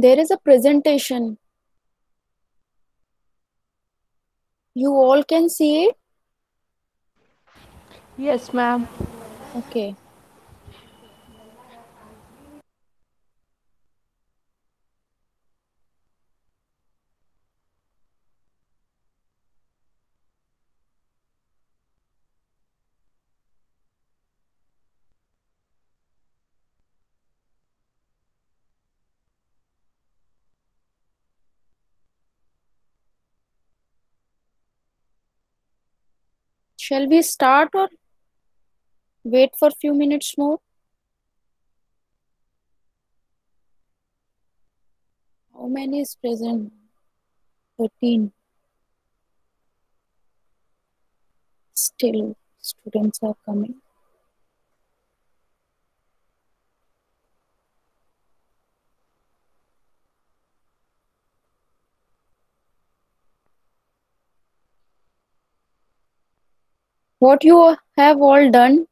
There is a presentation. You all can see it? Yes, ma'am. Okay. Shall we start or wait for few minutes more? How many is present? 13. Still, students are coming. What you have all done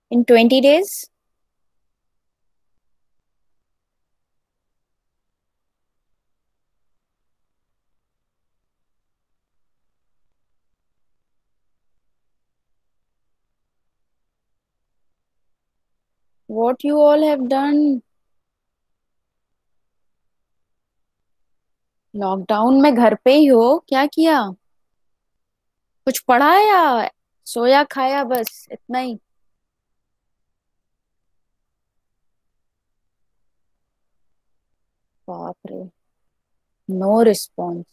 in 20 days? What you all have done? Lockdown में घर पे ही हो, क्या किया? कुछ पढ़ा या सोया खाया, बस इतना ही? बाप रे, no response.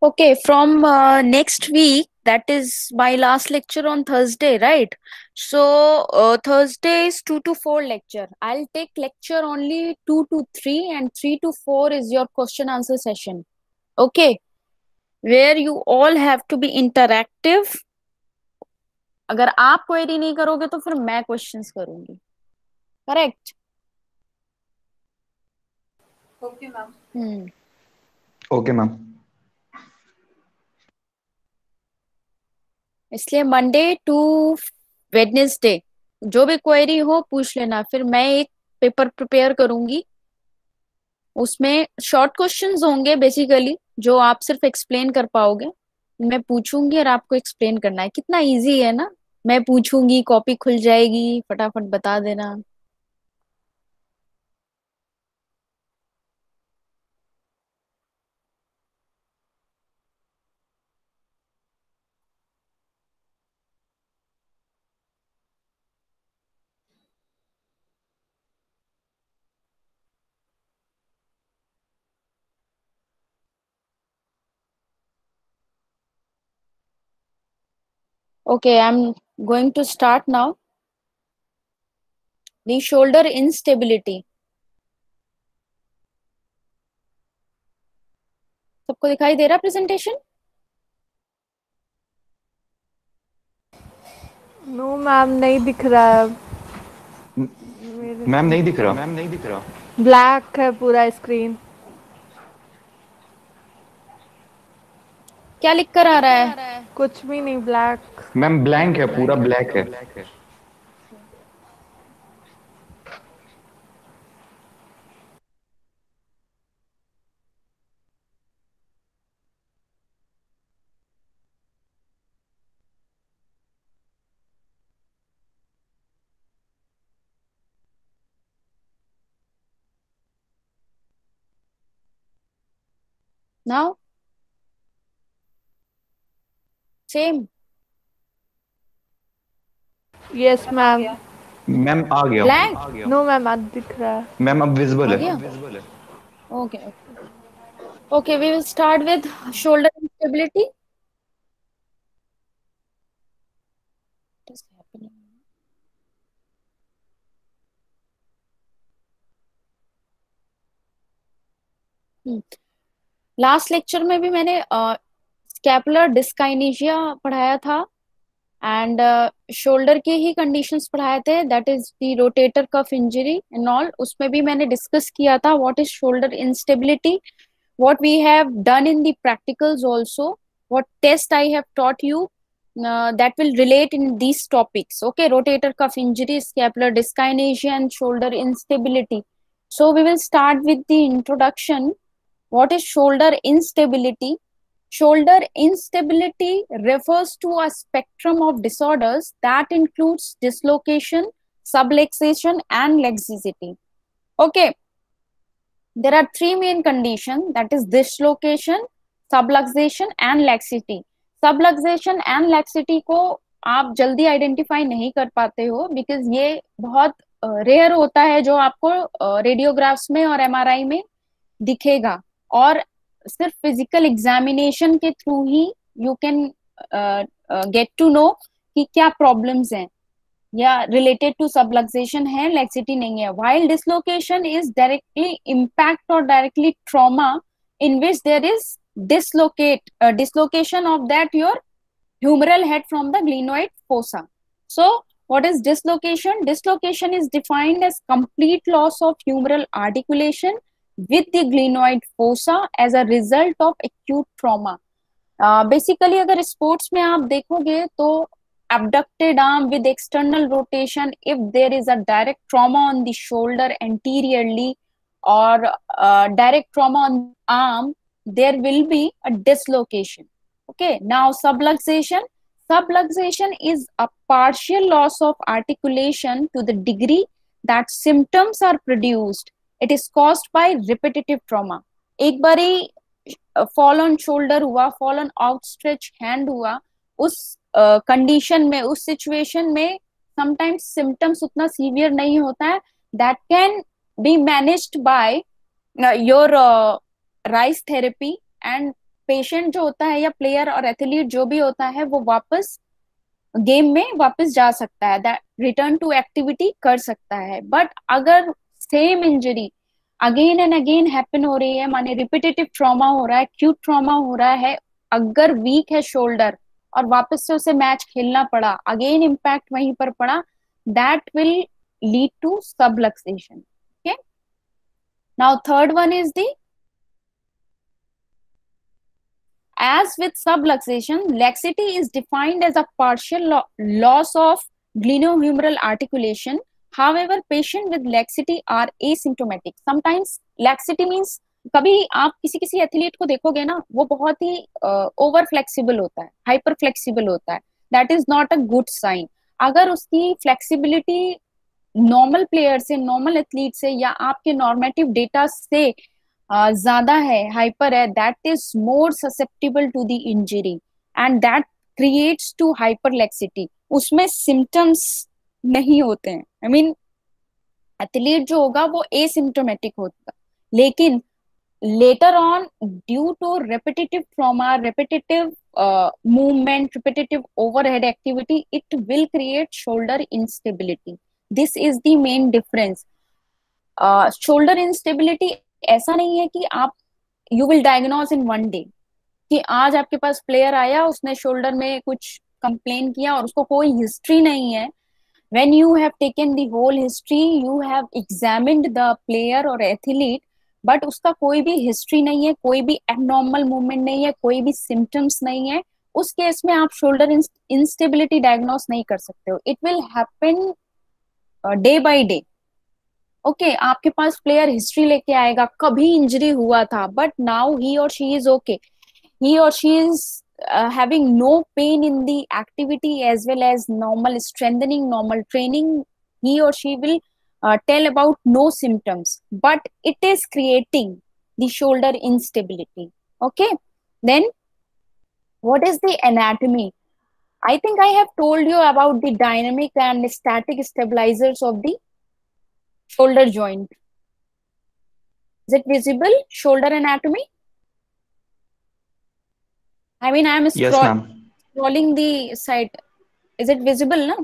Okay, from next week, that is my last lecture on Thursday, right? So Thursday is 2 to 4 lecture. I'll take lecture only 2 to 3, and 3 to 4 is your question answer session. Okay, where you all have to be interactive. अगर आप query नहीं करोगे तो फिर मैं questions करूंगी. Correct? Okay, ma'am. Hmm. Okay ma'am. इसलिए Monday to Wednesday जो भी क्वेरी हो पूछ लेना, फिर मैं एक पेपर प्रिपेयर करूंगी. उसमें शॉर्ट क्वेश्चंस होंगे बेसिकली, जो आप सिर्फ एक्सप्लेन कर पाओगे. मैं पूछूंगी और आपको एक्सप्लेन करना है. कितना इजी है ना. मैं पूछूंगी, कॉपी खुल जाएगी, फटाफट बता देना. Okay, I'm going to start now. The shoulder instability. सबको दिखाई दे रहा प्रेजेंटेशन? नो मैम, नहीं दिख रहा है. मैम नहीं दिख रहा. ब्लैक है पूरा स्क्रीन. क्या लिख कर आ रहा है? कुछ भी नहीं, ब्लैक. मैम ब्लैंक है, पूरा ब्लैक है. Now, same. Yes ma'am. Ma'am आ गया. Blank. नो मैम, आज दिख रहा है. मैम अब विजिबल आ है. गया? Okay, okay. Okay, we will start with shoulder instability. What is happening? Last lecture में भी मैंने स्कैपुलर डिस्काइनेशिया पढ़ाया था. एंड शोल्डर के ही कंडीशंस पढ़ाए थे, that is the rotator cuff injury and all. उसमें भी मैंने डिस्कस किया था what is shoulder instability, what we have done in the practicals also, what test I have taught you, that will relate in these topics. Okay, rotator cuff injury, scapular dyskinesia and shoulder instability. So we will start with the introduction. What is shoulder instability? Shoulder instability refers to a spectrum of disorders that includes dislocation, subluxation and laxity. Okay, there are three main conditions, that is dislocation, subluxation and laxity. Subluxation and laxity को आप जल्दी identify नहीं कर पाते हो because ये बहुत rare होता है जो आपको रेडियोग्राफ्स में और एमआरआई में दिखेगा, और सिर्फ फिजिकल एग्जामिनेशन के थ्रू ही you can get to know कि क्या प्रॉब्लम्स हैं या रिलेटेड टू सबलक्सेशन है, लैक्सिटी नहीं है. While dislocation is directly impact और directly trauma in which there is dislocation of that your humeral head from the glenoid fossa. So what is dislocation? Dislocation is defined as complete loss of humeral articulation with the glenoid fossa as a result of acute trauma. Basically अगर sports में आप देखोगे तो abducted arm with external rotation, if there is a direct trauma on the shoulder anteriorly or direct trauma on arm, there will be a dislocation. Okay, now subluxation. Subluxation is a partial loss of articulation to the degree that symptoms are produced. It is caused by repetitive trauma. एक बारी fall on shoulder हुआ, fall on outstretch hand हुआ, उस condition में, उस situation में sometimes symptoms उतना severe नहीं होता है, that can be managed by your rice therapy, and patient जो होता है या प्लेयर और एथलीट जो भी होता है वो वापस गेम में वापस जा सकता है, दैट रिटर्न टू एक्टिविटी कर सकता है. बट अगर same injury again and again happen हो रही है, माने रिपीटेटिव ट्रॉमा हो रहा है, एक्यूट ट्रॉमा हो रहा है, अगर वीक है शोल्डर और वापस से उसे मैच खेलना पड़ा, अगेन इम्पैक्ट वहीं पर पड़ा, that will lead to subluxation. Okay, now third one is the as with subluxation, laxity is defined as a partial loss of glenohumeral articulation. However, patients with laxity are asymptomatic. Sometimes laxity means, कभी आप किसी athlete को देखोगे ना, वो बहुत ही over flexible होता है, हाइपर फ्लेक्सिबल होता है, that is not a good sign. अगर उसकी फ्लेक्सिबिलिटी नॉर्मल प्लेयर से, नॉर्मल एथलीट से या आपके नॉर्मेटिव डेटा से ज्यादा है, हाइपर है, that is more susceptible to the injury and that creates to hyperlaxity. उसमें सिम्टम्स नहीं होते हैं, आई मीन एथलीट जो होगा वो एसिम्टोमेटिक होगा, लेकिन later on due to repetitive trauma, repetitive movement, repetitive overhead activity, it will create shoulder instability. This is the main difference. Shoulder instability ऐसा नहीं है कि आप you will diagnose in one day, कि आज आपके पास प्लेयर आया, उसने शोल्डर में कुछ कंप्लेन किया और उसको कोई हिस्ट्री नहीं है. When you have taken the whole history, you have examined the player or athlete, but उसका कोई भी हिस्ट्री नहीं है, कोई भी एबनॉर्मल मूवमेंट नहीं है, कोई भी सिम्टम्स नहीं है, उस केस में आप शोल्डर इंस्टेबिलिटी डायग्नोस नहीं कर सकते हो. It will happen day by day. Okay, आपके पास प्लेयर हिस्ट्री लेके आएगा, कभी इंजरी हुआ था, बट नाउ ही और शी इज ओके, ही और she is having no pain in the activity as well as normal strengthening, normal training, he or she will tell about no symptoms, but it is creating the shoulder instability. Okay, then what is the anatomy? I think I have told you about the dynamic and static stabilizers of the shoulder joint. Is it visible, shoulder anatomy? I mean, I am Yes, ma'am. scrolling the site. Is it visible, no?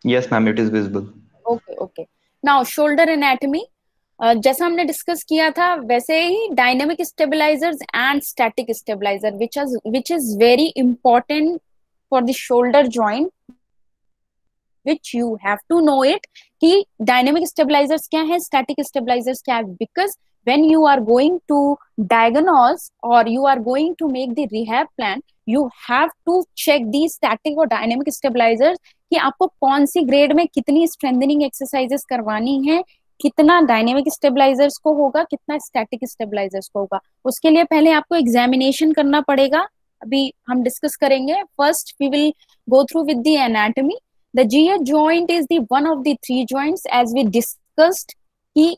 Yes, ma'am, it is visible. Okay, okay. Now, shoulder anatomy. जैसा हमने discuss किया था वैसे ही dynamic stabilisers and static stabiliser which is very important for the shoulder joint, which you have to know it कि dynamic stabilisers क्या है, static stabilisers क्या है, because when you are going to diagnose or you are going to make the rehab plan, you have to check these static और dynamic stabilizers कि आपको कौन C grade में कितनी स्ट्रेंथनिंग एक्सरसाइजेस करवानी है, कितना डायनेमिक स्टेबलाइजर्स को होगा, कितना स्टैटिक स्टेबलाइजर्स को होगा। उसके लिए पहले आपको एग्जामिनेशन करना पड़ेगा, अभी हम डिस्कस करेंगे। First we will go through with the anatomy. The GH joint is the one of the three joints as we discussed कि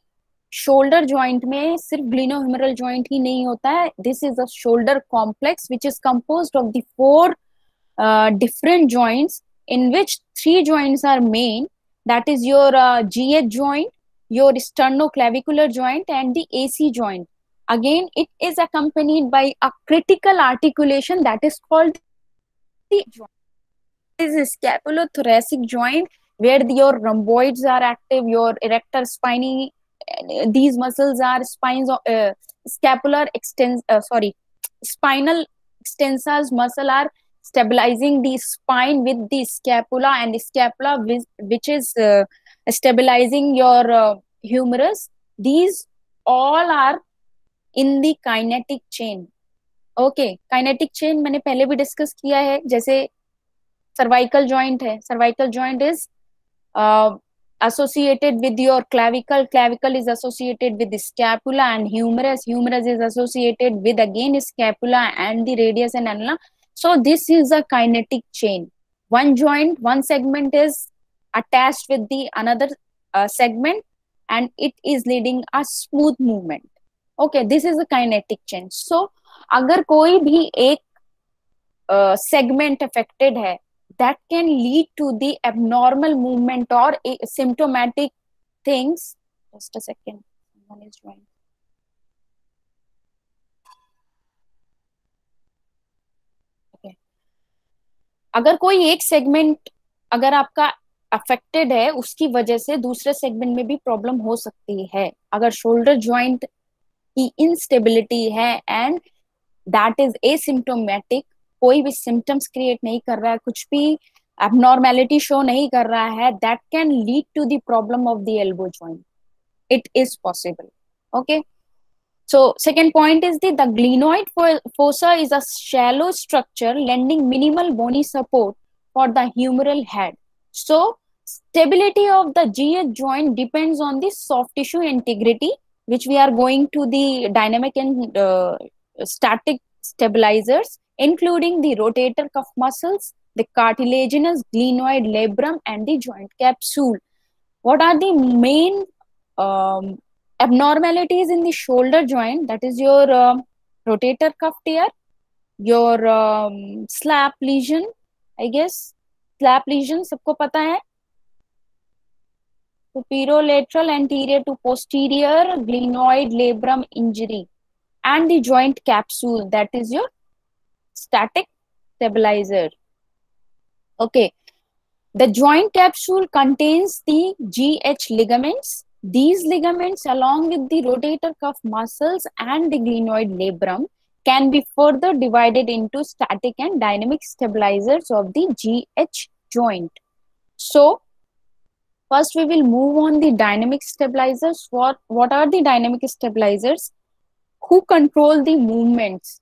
शोल्डर जॉइंट में सिर्फ ग्लिनोह्यूमरल जॉइंट ही नहीं होता है, this is a shoulder complex which is composed of the four different joints in which three joints are main, that is your GH joint, your sternoclavicular joint and the AC joint. Again it is accompanied by a critical articulation that is called the joint. It is a scapulothoracic joint where your rhomboids are active, your erector spiny, these muscles are spines, scapular spinal extensors muscle are stabilizing the spine with the scapula, and the scapula which is stabilizing your humerus. These all are in the kinetic chain. Okay, kinetic chain मैंने पहले भी discuss किया है। जैसे cervical joint है, cervical joint is associated with your clavicle, clavicle is associated with the scapula, and humerus, humerus is associated with again scapula and the radius and annulus. So this is a kinetic chain. One joint, one segment is attached with the another segment and it is leading a smooth movement. Okay, this is a kinetic chain. So अगर कोई भी एक segment affected है, that can lead to the abnormal movement or symptomatic things. Just a second, someone is joining. Okay. अगर कोई एक segment अगर आपका अफेक्टेड है, उसकी वजह से दूसरे सेगमेंट में भी प्रॉब्लम हो सकती है। अगर शोल्डर जॉइंट की इंस्टेबिलिटी है एंड दैट इज एसिम्प्टोमेटिक, कोई भी सिम्टम्स क्रिएट नहीं कर रहा है, कुछ भी abnormality शो नहीं कर रहा है, that can lead to the problem of the elbow joint. It is possible. Okay, so second point is the glenoid fossa is a shallow structure lending minimal bony support for the humeral head. So stability of the GH joint depends on the soft tissue integrity, which we are going to the dynamic and static stabilizers, including the rotator cuff muscles, the cartilaginous glenoid labrum and the joint capsule. What are the main abnormalities in the shoulder joint? That is your rotator cuff tear, your slap lesion, I guess slap lesion सबको पता है, superolateral anterior to posterior glenoid labrum injury, and the joint capsule, that is your static stabilizer. Okay, the joint capsule contains the GH ligaments. These ligaments, along with the rotator cuff muscles and the glenoid labrum, can be further divided into static and dynamic stabilizers of the GH joint. So, first we will move on the dynamic stabilizers. What are the dynamic stabilizers? Who control the movements?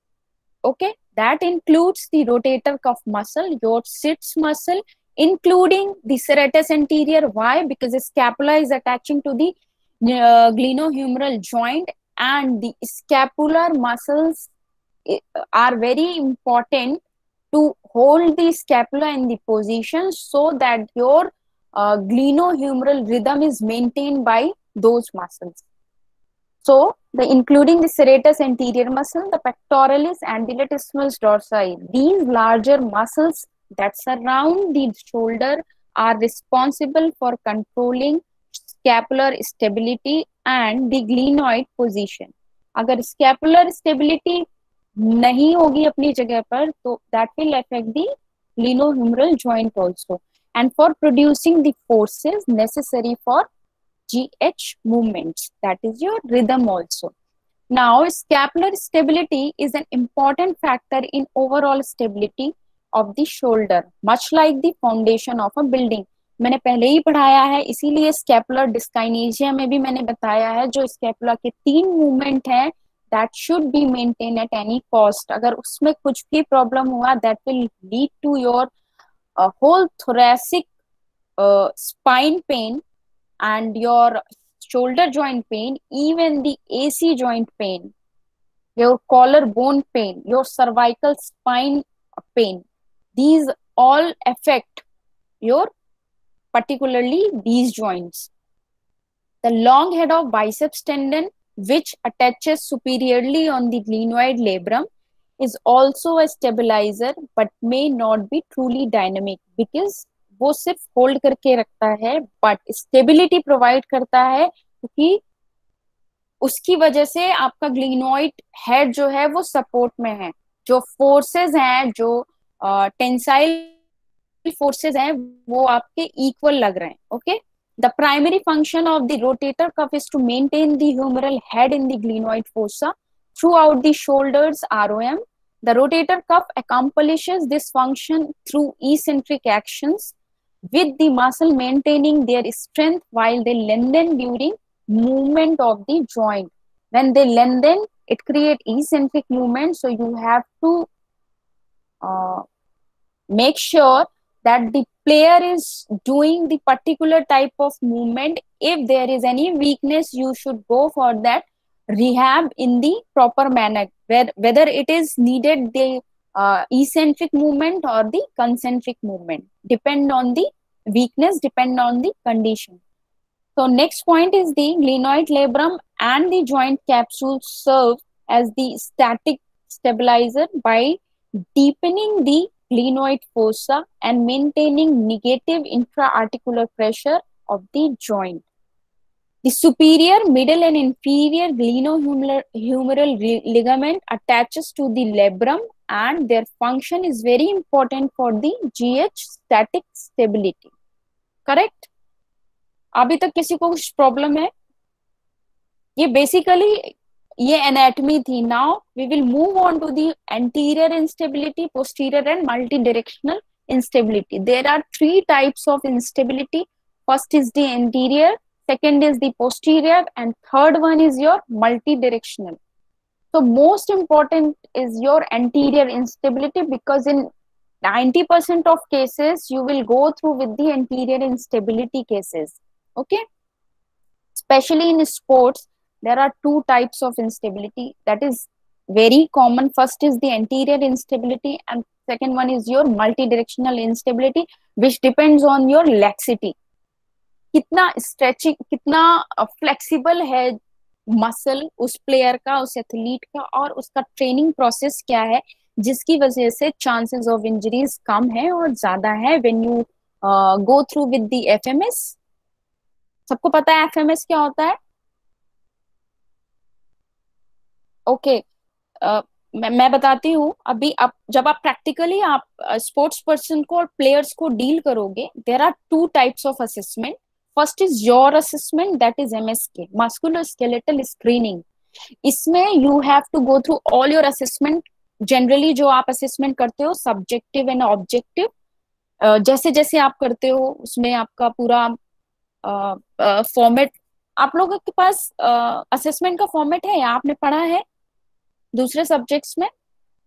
Okay, that includes the rotator cuff muscle, your sits muscle, including the serratus anterior. Why? Because the scapula is attaching to the glenohumeral joint, and the scapular muscles are very important to hold the scapula in the position so that your glenohumeral rhythm is maintained by those muscles. So, including the serratus anterior muscle, the pectoralis and the latissimus dorsi, these larger muscles that surround the shoulder are responsible for controlling scapular stability and the glenoid position. अगर scapular stability नहीं होगी अपनी जगह पर, तो that will affect the glenohumeral joint also, and for producing the forces necessary for GH movements. That is your rhythm also. Now, scapular stability is an important factor in overall stability of the shoulder, much like the foundation of a building. मैंने पहले ही पढ़ाया है, इसीलिए scapular डिस्काइनेशिया में भी मैंने बताया है, जो स्कैपुला के 3 मूवमेंट हैं, that should be maintained at any cost. अगर उसमें कुछ भी प्रॉब्लम हुआ, that will lead to your whole thoracic spine pain and your shoulder joint pain, even the AC joint pain, your collarbone pain, your cervical spine pain. These all affect your particularly these joints. The long head of biceps tendon, which attaches superiorly on the glenoid labrum, is also a stabilizer but may not be truly dynamic because वो सिर्फ hold करके रखता है but stability provide करता है, क्योंकि उसकी वजह से आपका ग्लिनोइड हेड जो है वो सपोर्ट में है. जो फोर्सेस हैं, जो टेंसाइल फोर्सेस हैं, वो आपके इक्वल लग रहे हैं. Okay. The primary function of the rotator cuff is to maintain the humeral head in the glenoid fossa throughout the shoulders ROM. The rotator cuff accomplishes this function through eccentric actions, with the muscle maintaining their strength while they lengthen during movement of the joint. When they lengthen, it creates eccentric movement. So you have to make sure that the player is doing the particular type of movement. If there is any weakness, you should go for that rehab in the proper manner, whether it is needed the eccentric movement or the concentric movement, depend on the weakness, depend on the condition. So next point is the glenoid labrum and the joint capsule serve as the static stabilizer by deepening the glenoid fossa and maintaining negative intra-articular pressure of the joint. The superior, middle and inferior glenohumeral ligament attaches to the labrum and their function is very important for the GH static stability. Correct? अभी तक किसी को कुछ problem है? ये basically ये anatomy थी. Now we will move on to the anterior instability, posterior and multi directional instability. There are 3 types of instability. First is the anterior, second is the posterior, and third one is your multi-directional. So most important is your anterior instability, because in 90% of cases you will go through with the anterior instability cases. Okay, especially in sports there are 2 types of instability that is very common. First is the anterior instability and second one is your multi-directional instability, which depends on your laxity. कितना stretching, कितना flexible है muscle उस player का, उस athlete का, और उसका training process क्या है, जिसकी वजह से चांसेस ऑफ इंजरीज कम है और ज्यादा है when you go through with the FMS. सबको पता है एफएमएस क्या होता है? ओके. मैं बताती हूँ अभी. अब जब आप प्रैक्टिकली आप स्पोर्ट्स पर्सन को और प्लेयर्स को डील करोगे, there are 2 types of assessment. First is your assessment, that is MSK, muscular skeletal screening. इसमें you have to go through all your assessment. Generally जो आप असेसमेंट करते हो सब्जेक्टिव एंड ऑब्जेक्टिव, जैसे जैसे आप करते हो उसमें आपका पूरा फॉर्मेट. आप लोगों के पास असेसमेंट का फॉर्मेट है या आपने पढ़ा है दूसरे सब्जेक्ट्स में,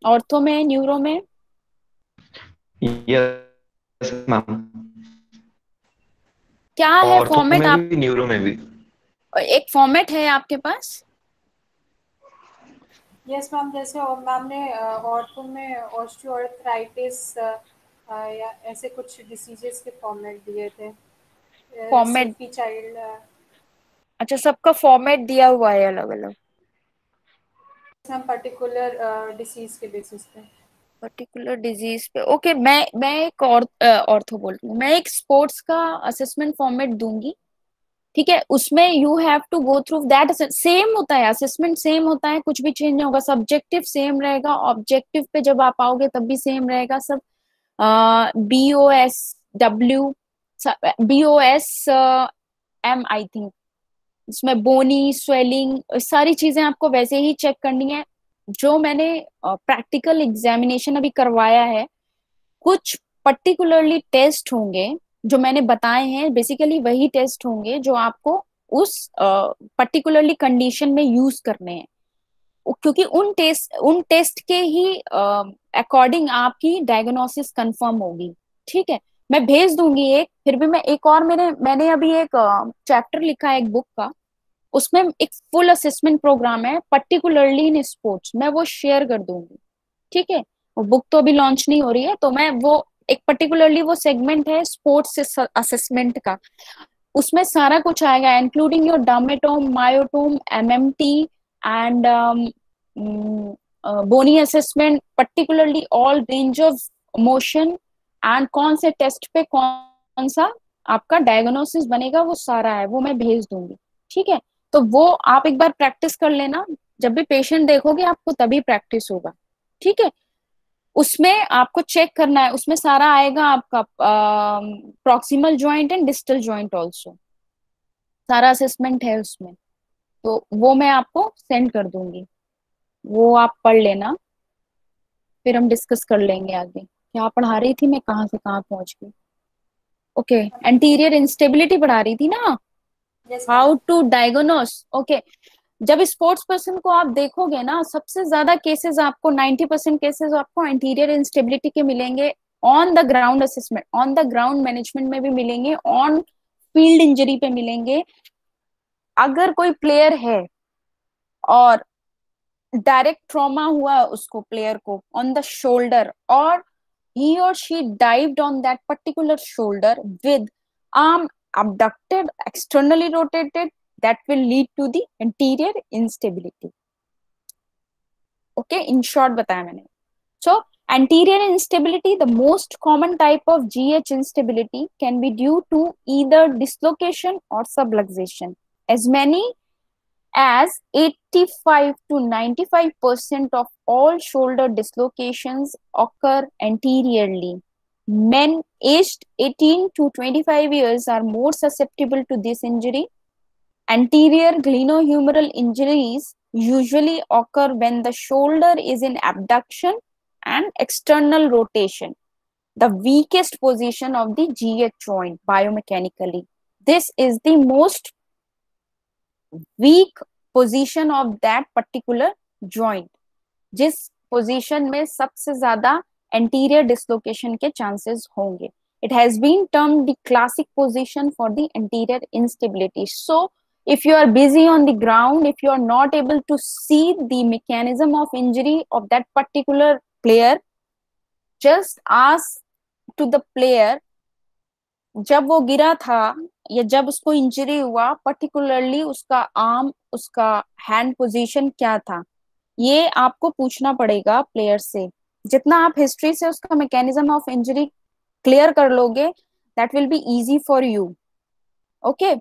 ऑर्थो में, न्यूरो में? Yes ma'am. क्या है फॉर्मेट? आप न्यूरो में भी एक फॉर्मेट है आपके पास? Yes ma'am. जैसे मैम ने ऑर्थो में ऑस्टियोआर्थराइटिस या ऐसे कुछ डिसीजेस के फॉर्मेट दिए थे. Format child. अच्छा, सबका फॉर्मेट दिया हुआ है अलग अलग मैम, पर्टिकुलर डिसीज के बेसिस पे. पर्टिकुलर डिजीज पे. ओके. मैं एक ऑर्थो बोल रही हूँ. मैं एक स्पोर्ट्स का असेसमेंट फॉर्मेट दूंगी, ठीक है? उसमें you have to go through that. Same होता है, असेसमेंट सेम होता है, कुछ भी चेंज नहीं होगा. सब्जेक्टिव सेम रहेगा, ऑब्जेक्टिव पे जब आप आओगे तब भी सेम रहेगा सब. BOSW, BOSM आई थिंक, इसमें बोनी, स्वेलिंग, सारी चीजें आपको वैसे ही चेक करनी है जो मैंने प्रैक्टिकल एग्जामिनेशन अभी करवाया है। कुछ पर्टिकुलरली टेस्ट होंगे जो मैंने बताए हैं, बेसिकली वही टेस्ट होंगे जो आपको उस पर्टिकुलरली कंडीशन में यूज करने हैं, क्योंकि उन टेस्ट के ही अकॉर्डिंग आपकी डायग्नोसिस कंफर्म होगी। ठीक है, मैं भेज दूंगी एक, फिर भी मैं एक और मैंने अभी एक चैप्टर लिखा है एक बुक का, उसमें एक फुल असेसमेंट प्रोग्राम है पर्टिकुलरली इन स्पोर्ट्स, मैं वो शेयर कर दूंगी। ठीक है, वो बुक तो अभी लॉन्च नहीं हो रही है, तो मैं वो एक पर्टिकुलरली वो सेगमेंट है स्पोर्ट्स असेसमेंट का, उसमें सारा कुछ आएगा including your dermatome, myotome, MMT and bony assessment, particularly all range of motion and कौन से टेस्ट पे कौन सा आपका डायग्नोसिस बनेगा, वो सारा है, वो मैं भेज दूंगी। ठीक है, तो वो आप एक बार प्रैक्टिस कर लेना, जब भी पेशेंट देखोगे आपको तभी प्रैक्टिस होगा। ठीक है, उसमें आपको चेक करना है, उसमें सारा आएगा आपका proximal joint and distal joint also, सारा असेसमेंट है उसमें, तो वो मैं आपको सेंड कर दूंगी, वो आप पढ़ लेना, फिर हम डिस्कस कर लेंगे आगे। क्या पढ़ा रही थी मैं, कहाँ से कहाँ पहुंच गई? ओके, एंटीरियर इंस्टेबिलिटी पढ़ा रही थी ना, yes how ma'am. To diagnose. Okay, जब स्पोर्ट्स पर्सन को आप देखोगे ना, सबसे ज्यादा केसेस आपको 90% केसेस आपको एंटीरियर इंस्टेबिलिटी के मिलेंगे, on the ground assessment, on the ground management में भी मिलेंगे, ऑन फील्ड इंजरी पे मिलेंगे। अगर कोई प्लेयर है और डायरेक्ट ट्रॉमा हुआ उसको, प्लेयर को ऑन द शोल्डर, और he or she dived on that particular shoulder with arm abducted, externally rotated, that will lead to the anterior instability. Okay, in short बताया मैंने। So anterior instability, the most common type of GH instability, can be due to either dislocation or subluxation. As many as 85 to 95% of all shoulder dislocations occur anteriorly. Men aged 18 to 25 years are more susceptible to this injury. Anterior glenohumeral injuries usually occur when the shoulder is in abduction and external rotation, the weakest position of the GH joint biomechanically. This is the most weak position of that particular joint, जिस position में सबसे ज्यादा anterior dislocation के chances होंगे. It has been termed the classic position for the anterior instability. So if you are busy on the ground, if you are not able to see the mechanism of injury of that particular player, just ask to the player, जब वो गिरा था या जब उसको injury हुआ, particularly उसका arm, उसका हैंड पोजीशन क्या था, ये आपको पूछना पड़ेगा प्लेयर से. जितना आप हिस्ट्री से उसका मैकेनिज्म ऑफ इंजरी क्लियर कर लोगे, that will be easy for you. Okay,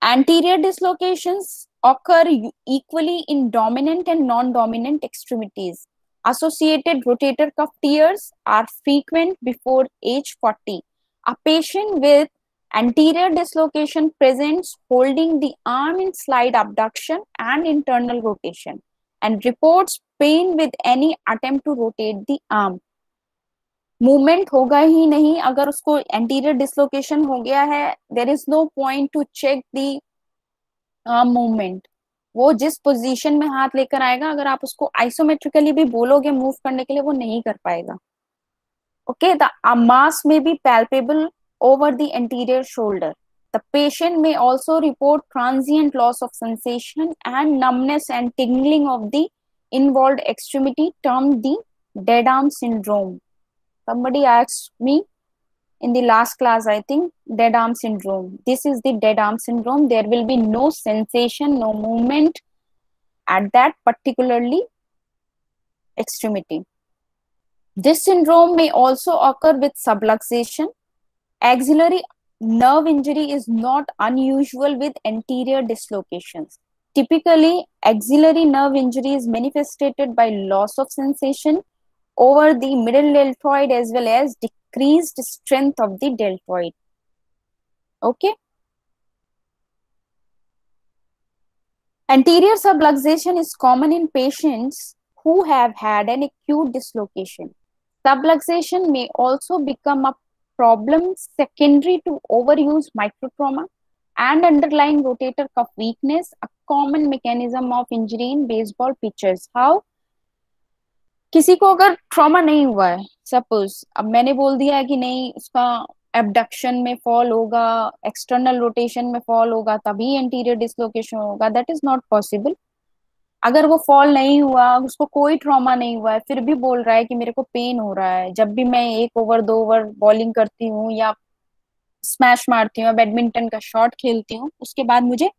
anterior dislocations occur equally in dominant and non-dominant extremities. Associated rotator cuff tears are frequent before age 40. A patient with anterior dislocation presents holding the arm in slight abduction and internal rotation and reports pain with any attempt to rotate the arm. Movement होगा ही नहीं अगर उसको anterior dislocation हो गया है. There is no point to check the movement. वो जिस position में हाथ लेकर आएगा, अगर आप उसको आइसोमेट्रिकली भी बोलोगे मूव करने के लिए, वो नहीं कर पाएगा. Okay, the mass may be palpable over the anterior shoulder. The patient may also report transient loss of sensation and numbness and tingling of the involved extremity, termed the dead arm syndrome. Somebody asked me in the last class, I think, dead arm syndrome. This is the dead arm syndrome. There will be no sensation, no movement at that particularly extremity. This syndrome may also occur with subluxation. Axillary nerve injury is not unusual with anterior dislocations. Typically, axillary nerve injury is manifested by loss of sensation over the middle deltoid as well as decreased strength of the deltoid. Okay. Anterior subluxation is common in patients who have had an acute dislocation. Subluxation may also become a problem secondary to overuse microtrauma and underlying rotator cuff weakness, a common mechanism of injury in baseball pitchers. How? किसी को अगर trauma नहीं हुआ है, suppose अब मैंने बोल दिया है कि नहीं उसका एबडक्शन में फॉल होगा, एक्सटर्नल रोटेशन में फॉल होगा तभी एंटीरियर डिसलोकेशन होगा, दैट इज नॉट पॉसिबल। अगर वो फॉल नहीं हुआ, उसको कोई ट्रॉमा नहीं हुआ है, फिर भी बोल रहा है कि मेरे को पेन हो रहा है जब भी मैं 1 ओवर 2 ओवर बॉलिंग करती हूँ या स्मैश मारती हूँ, बैडमिंटन का शॉट खेलती हूँ, उसके बाद मुझे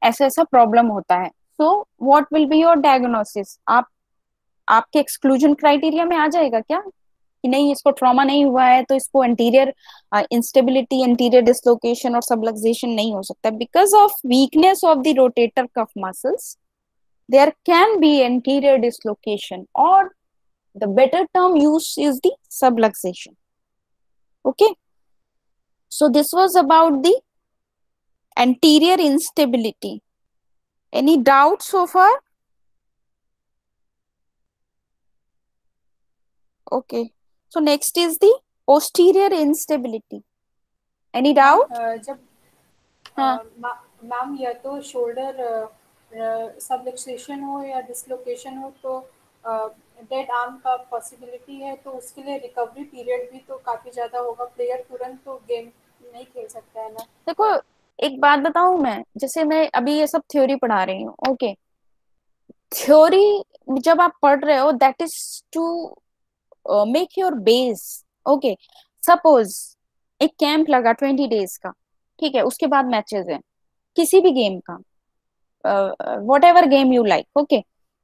ऐसा ऐसा प्रॉब्लम होता है, so what will be your diagnosis? आप आपके एक्सक्लूजन क्राइटेरिया में आ जाएगा क्या कि नहीं इसको ट्रॉमा नहीं हुआ है तो इसको एंटीरियर इंस्टेबिलिटी, एंटीरियर डिसलोकेशन और सबलक्सेशन नहीं हो सकता? Because of weakness of the rotator cuff muscles there can be anterior dislocation, or the better term used is the subluxation. Okay, so this was about the anterior instability. Any doubts so far? Okay, so next is the posterior instability. Any doubt? जब हाँ ma'am या तो shoulder subluxation हो या dislocation हो तो dead arm का possibility है, तो उसके लिए रिकवरी पीरियड भी तो काफ़ी ज़्यादा होगा, प्लेयर तुरंत तो गेम नहीं खेल सकता है ना। देखो एक बात बताऊं मैं, जैसे मैं अभी ये सब थ्योरी पढ़ा रही हूँ, ओके, थ्योरी जब आप पढ़ रहे हो that is to make your base. Okay, suppose एक कैंप लगा 20 days का, ठीक है, उसके बाद मैचेस है किसी भी गेम का, what ever game you like, okay,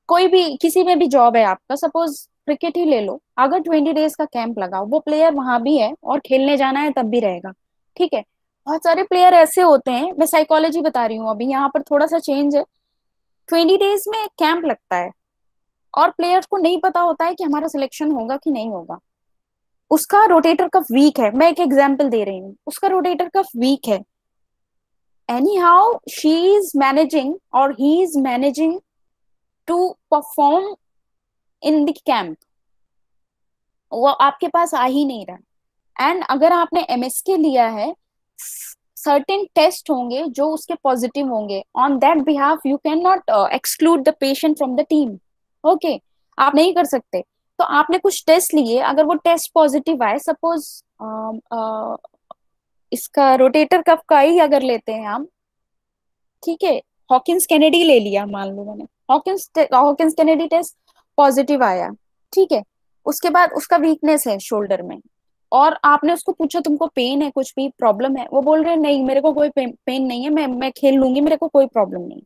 कोई भी किसी में भी जॉब है आपका, सपोज क्रिकेट ही ले लो, अगर 20 days का कैंप लगा, वो प्लेयर वहां भी है और खेलने जाना है तब भी रहेगा, ठीक है। बहुत सारे प्लेयर ऐसे होते हैं, मैं साइकोलॉजी बता रही हूँ अभी, यहाँ पर थोड़ा सा चेंज है। 20 days में कैंप लगता है और प्लेयर्स को नहीं पता होता है कि हमारा सिलेक्शन होगा कि नहीं होगा, उसका रोटेटर कफ वीक है, मैं एक एग्जांपल दे रही हूँ, उसका रोटेटर कफ वीक है, anyhow she is managing or he is managing to perform in the camp, वो आपके पास आ ही नहीं रहा। एंड अगर आपने एमएसके लिया है, सर्टेन टेस्ट होंगे जो उसके पॉजिटिव होंगे, on that behalf you can not exclude the patient from the team. Okay, आप नहीं कर सकते। तो आपने कुछ टेस्ट लिए, अगर वो टेस्ट पॉजिटिव आए, सपोज इसका रोटेटर कफ का ही अगर लेते हैं हम, ठीक है, हॉकिंस कैनेडी ले लिया, मान लो मैंने हॉकिंस कैनेडी टेस्ट पॉजिटिव आया, ठीक है, उसके बाद उसका वीकनेस है शोल्डर में, और आपने उसको पूछा तुमको पेन है, कुछ भी प्रॉब्लम है, वो बोल रहे नहीं मेरे को कोई पेन नहीं है, मैं खेल लूंगी, मेरे को कोई प्रॉब्लम नहीं,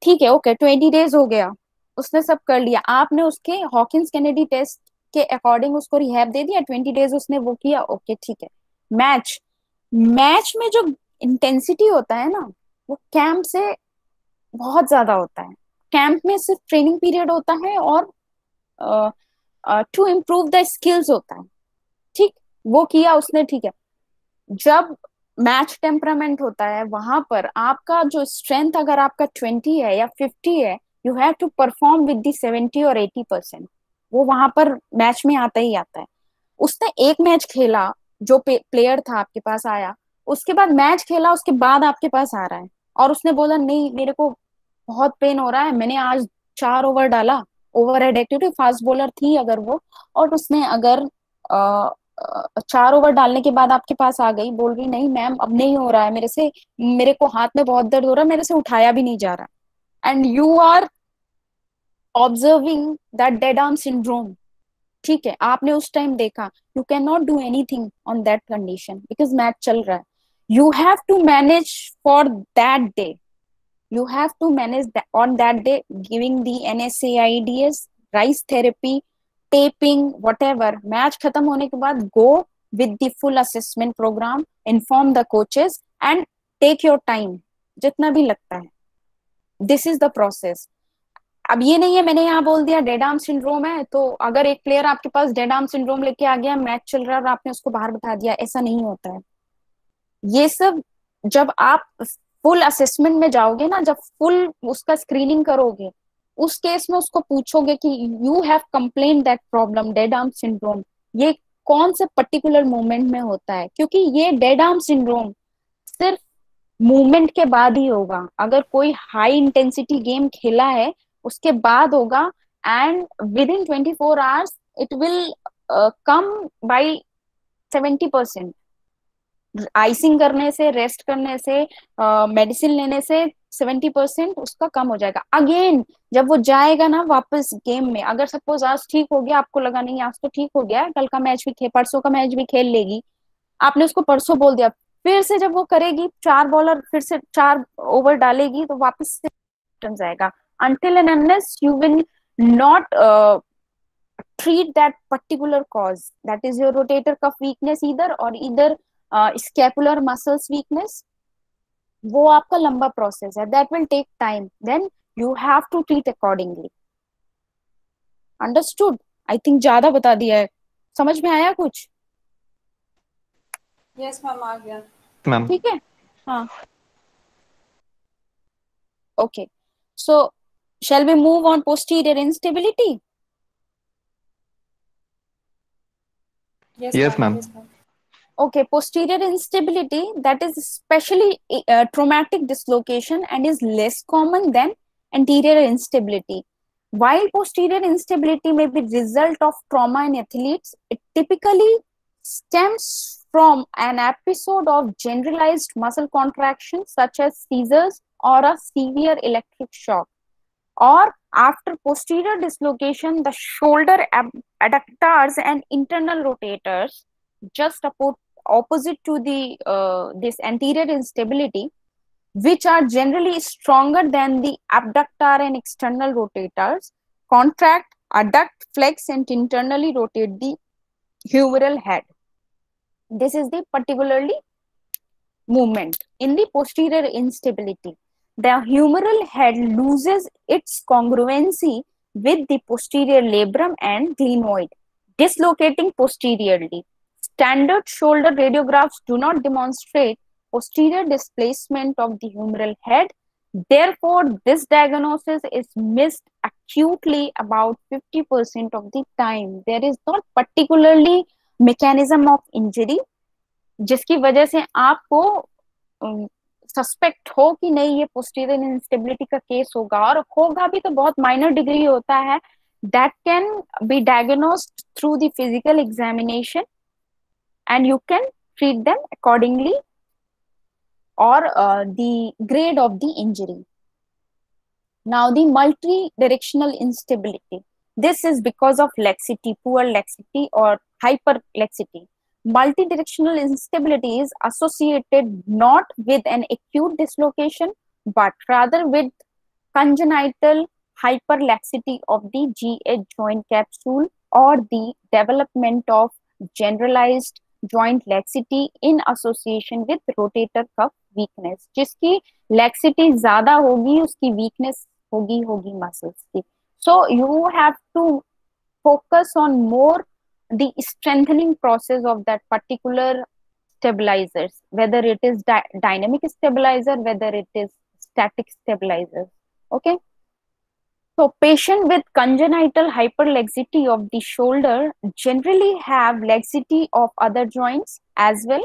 ठीक है, ओके, 20 days हो गया, उसने सब कर लिया, आपने उसके हॉकिंस कैनेडी टेस्ट के अकॉर्डिंग उसको रिहैब दे दिया, 20 days उसने वो किया, ओके ठीक है। मैच में जो इंटेंसिटी होता है ना, वो कैंप से बहुत ज्यादा होता है। कैंप में सिर्फ ट्रेनिंग पीरियड होता है और टू इम्प्रूव द स्किल्स होता है, ठीक, वो किया उसने, ठीक है। जब मैच टेम्परामेंट होता है, वहां पर आपका जो स्ट्रेंथ अगर आपका 20 है या 50 है, you have to perform with the 70 और 80%, वो वहां पर मैच में आता ही आता है। उसने एक मैच खेला, जो प्लेयर था आपके पास आया, उसके बाद मैच खेला, उसके बाद आपके पास आ रहा है और उसने बोला नहीं मेरे को बहुत पेन हो रहा है, मैंने आज 4 ओवर डाला, over head activity, fast bowler थी अगर वो, और उसने अगर 4 ओवर डालने के बाद आपके पास आ गई, बोल रही नहीं मैम अब नहीं हो रहा है मेरे से, मेरे को हाथ में बहुत दर्द हो रहा है, मेरे से उठाया भी नहीं जा रहा, and you are observing that dead arm syndrome, ठीक है, आपने उस टाइम देखा, you can not do anything on that condition because match चल रहा है, you have to manage for that day, you have to manage that on that day, giving the NSAIDs, rice therapy, taping, whatever. Match खत्म होने के बाद go with the full assessment program, inform the coaches and take your time, जितना भी लगता है, this is the process। अब ये नहीं है मैंने यहाँ बोल दिया डेड आर्म सिंड्रोम है, तो अगर एक प्लेयर आपके पास डेड आर्म सिंड्रोम लेके आ गया, मैच चल रहा है और आपने उसको बाहर बिठा दिया, ऐसा नहीं होता है। ये सब जब आप फुल असेसमेंट में जाओगे ना, जब फुल उसका स्क्रीनिंग करोगे, उस केस में उसको पूछोगे कि you have complain that problem dead arm syndrome, ये कौन से पर्टिकुलर मोमेंट में होता है, क्योंकि ये डेड आर्म सिंड्रोम सिर्फ मूवमेंट के बाद ही होगा। अगर कोई हाई इंटेंसिटी गेम खेला है उसके बाद होगा, and with in 24 hours it will come by 70%। Icing करने से, रेस्ट करने से, मेडिसिन लेने से 70% उसका कम हो जाएगा। अगेन जब वो जाएगा ना वापस गेम में, अगर सपोज आज ठीक हो गया, आपको लगा नहीं आज तो ठीक हो गया, कल का मैच भी परसों का मैच भी खेल लेगी, आपने उसको परसों बोल दिया, फिर से जब वो करेगी 4 बॉलर, फिर से 4 ओवर डालेगी, तो वापस से टर्न जाएगा। until and unless you will not treat that particular cause, that is your rotator cuff weakness either scapular muscles weakness, वो आपका लंबा प्रोसेस है, that will take time, then you have to treat accordingly। understood? I think ज्यादा बता दिया है, समझ में आया कुछ? यस मैम, आ गया। मैम। ठीक है, हाँ, okay, so shall we move on posterior instability? Yes, ma'am. Okay, posterior instability, that is especially traumatic dislocation and is less common than anterior instability. While posterior instability may be result of trauma in athletes, it typically stems from an episode of generalized muscle contraction such as seizures or a severe electric shock. Or after posterior dislocation, the shoulder adductors and internal rotators, just opposite to the this anterior instability, which are generally stronger than the abductor and external rotators, contract, adduct, flex, and internally rotate the humeral head. This is the particularly movement in the posterior instability. The humeral head loses its congruency with the posterior labrum and glenoid, dislocating posteriorly. Standard shoulder radiographs do not demonstrate posterior displacement of the humeral head. Therefore, this diagnosis is missed acutely about 50% of the time. There is not particularly mechanism of injury जिसकी वजह से आपको suspect हो कि नहीं ये posterior instability का case होगा, और होगा भी तो बहुत माइनर डिग्री होता है, that can be diagnosed through the physical examination and you can treat them accordingly, or the grade of the injury. Now the multi-directional instability, this is because of laxity, poor laxity or hyperlaxity. Multi-directional instability is associated not with an acute dislocation but rather with congenital hyperlaxity of the GH joint capsule or the development of generalized joint laxity in association with rotator cuff weakness. जिसकी laxity ज्यादा होगी उसकी weakness होगी muscles की. So you have to focus on more the strengthening process of that particular stabilizers, whether it is dynamic stabilizer, whether it is static stabilizer. Okay. So patient with congenital hyperlaxity of the shoulder generally have laxity of other joints as well.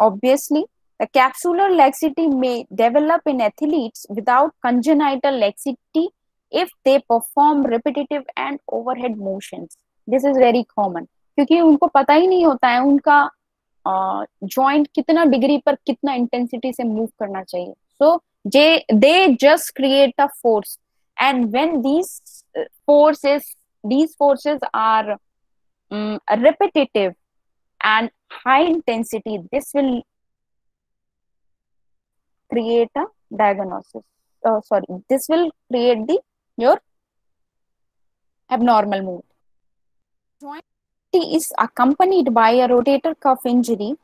Obviously, the capsular laxity may develop in athletes without congenital laxity if they perform repetitive and overhead motions. This is very common क्योंकि उनको पता ही नहीं होता है उनका joint कितना degree पर कितना इंटेंसिटी से मूव करना चाहिए. So they just create a force, and when these forces are repetitive and high intensity, this will create a diagnosis. This will create your abnormal movement. Joint is accompanied by a rotator cuff injury.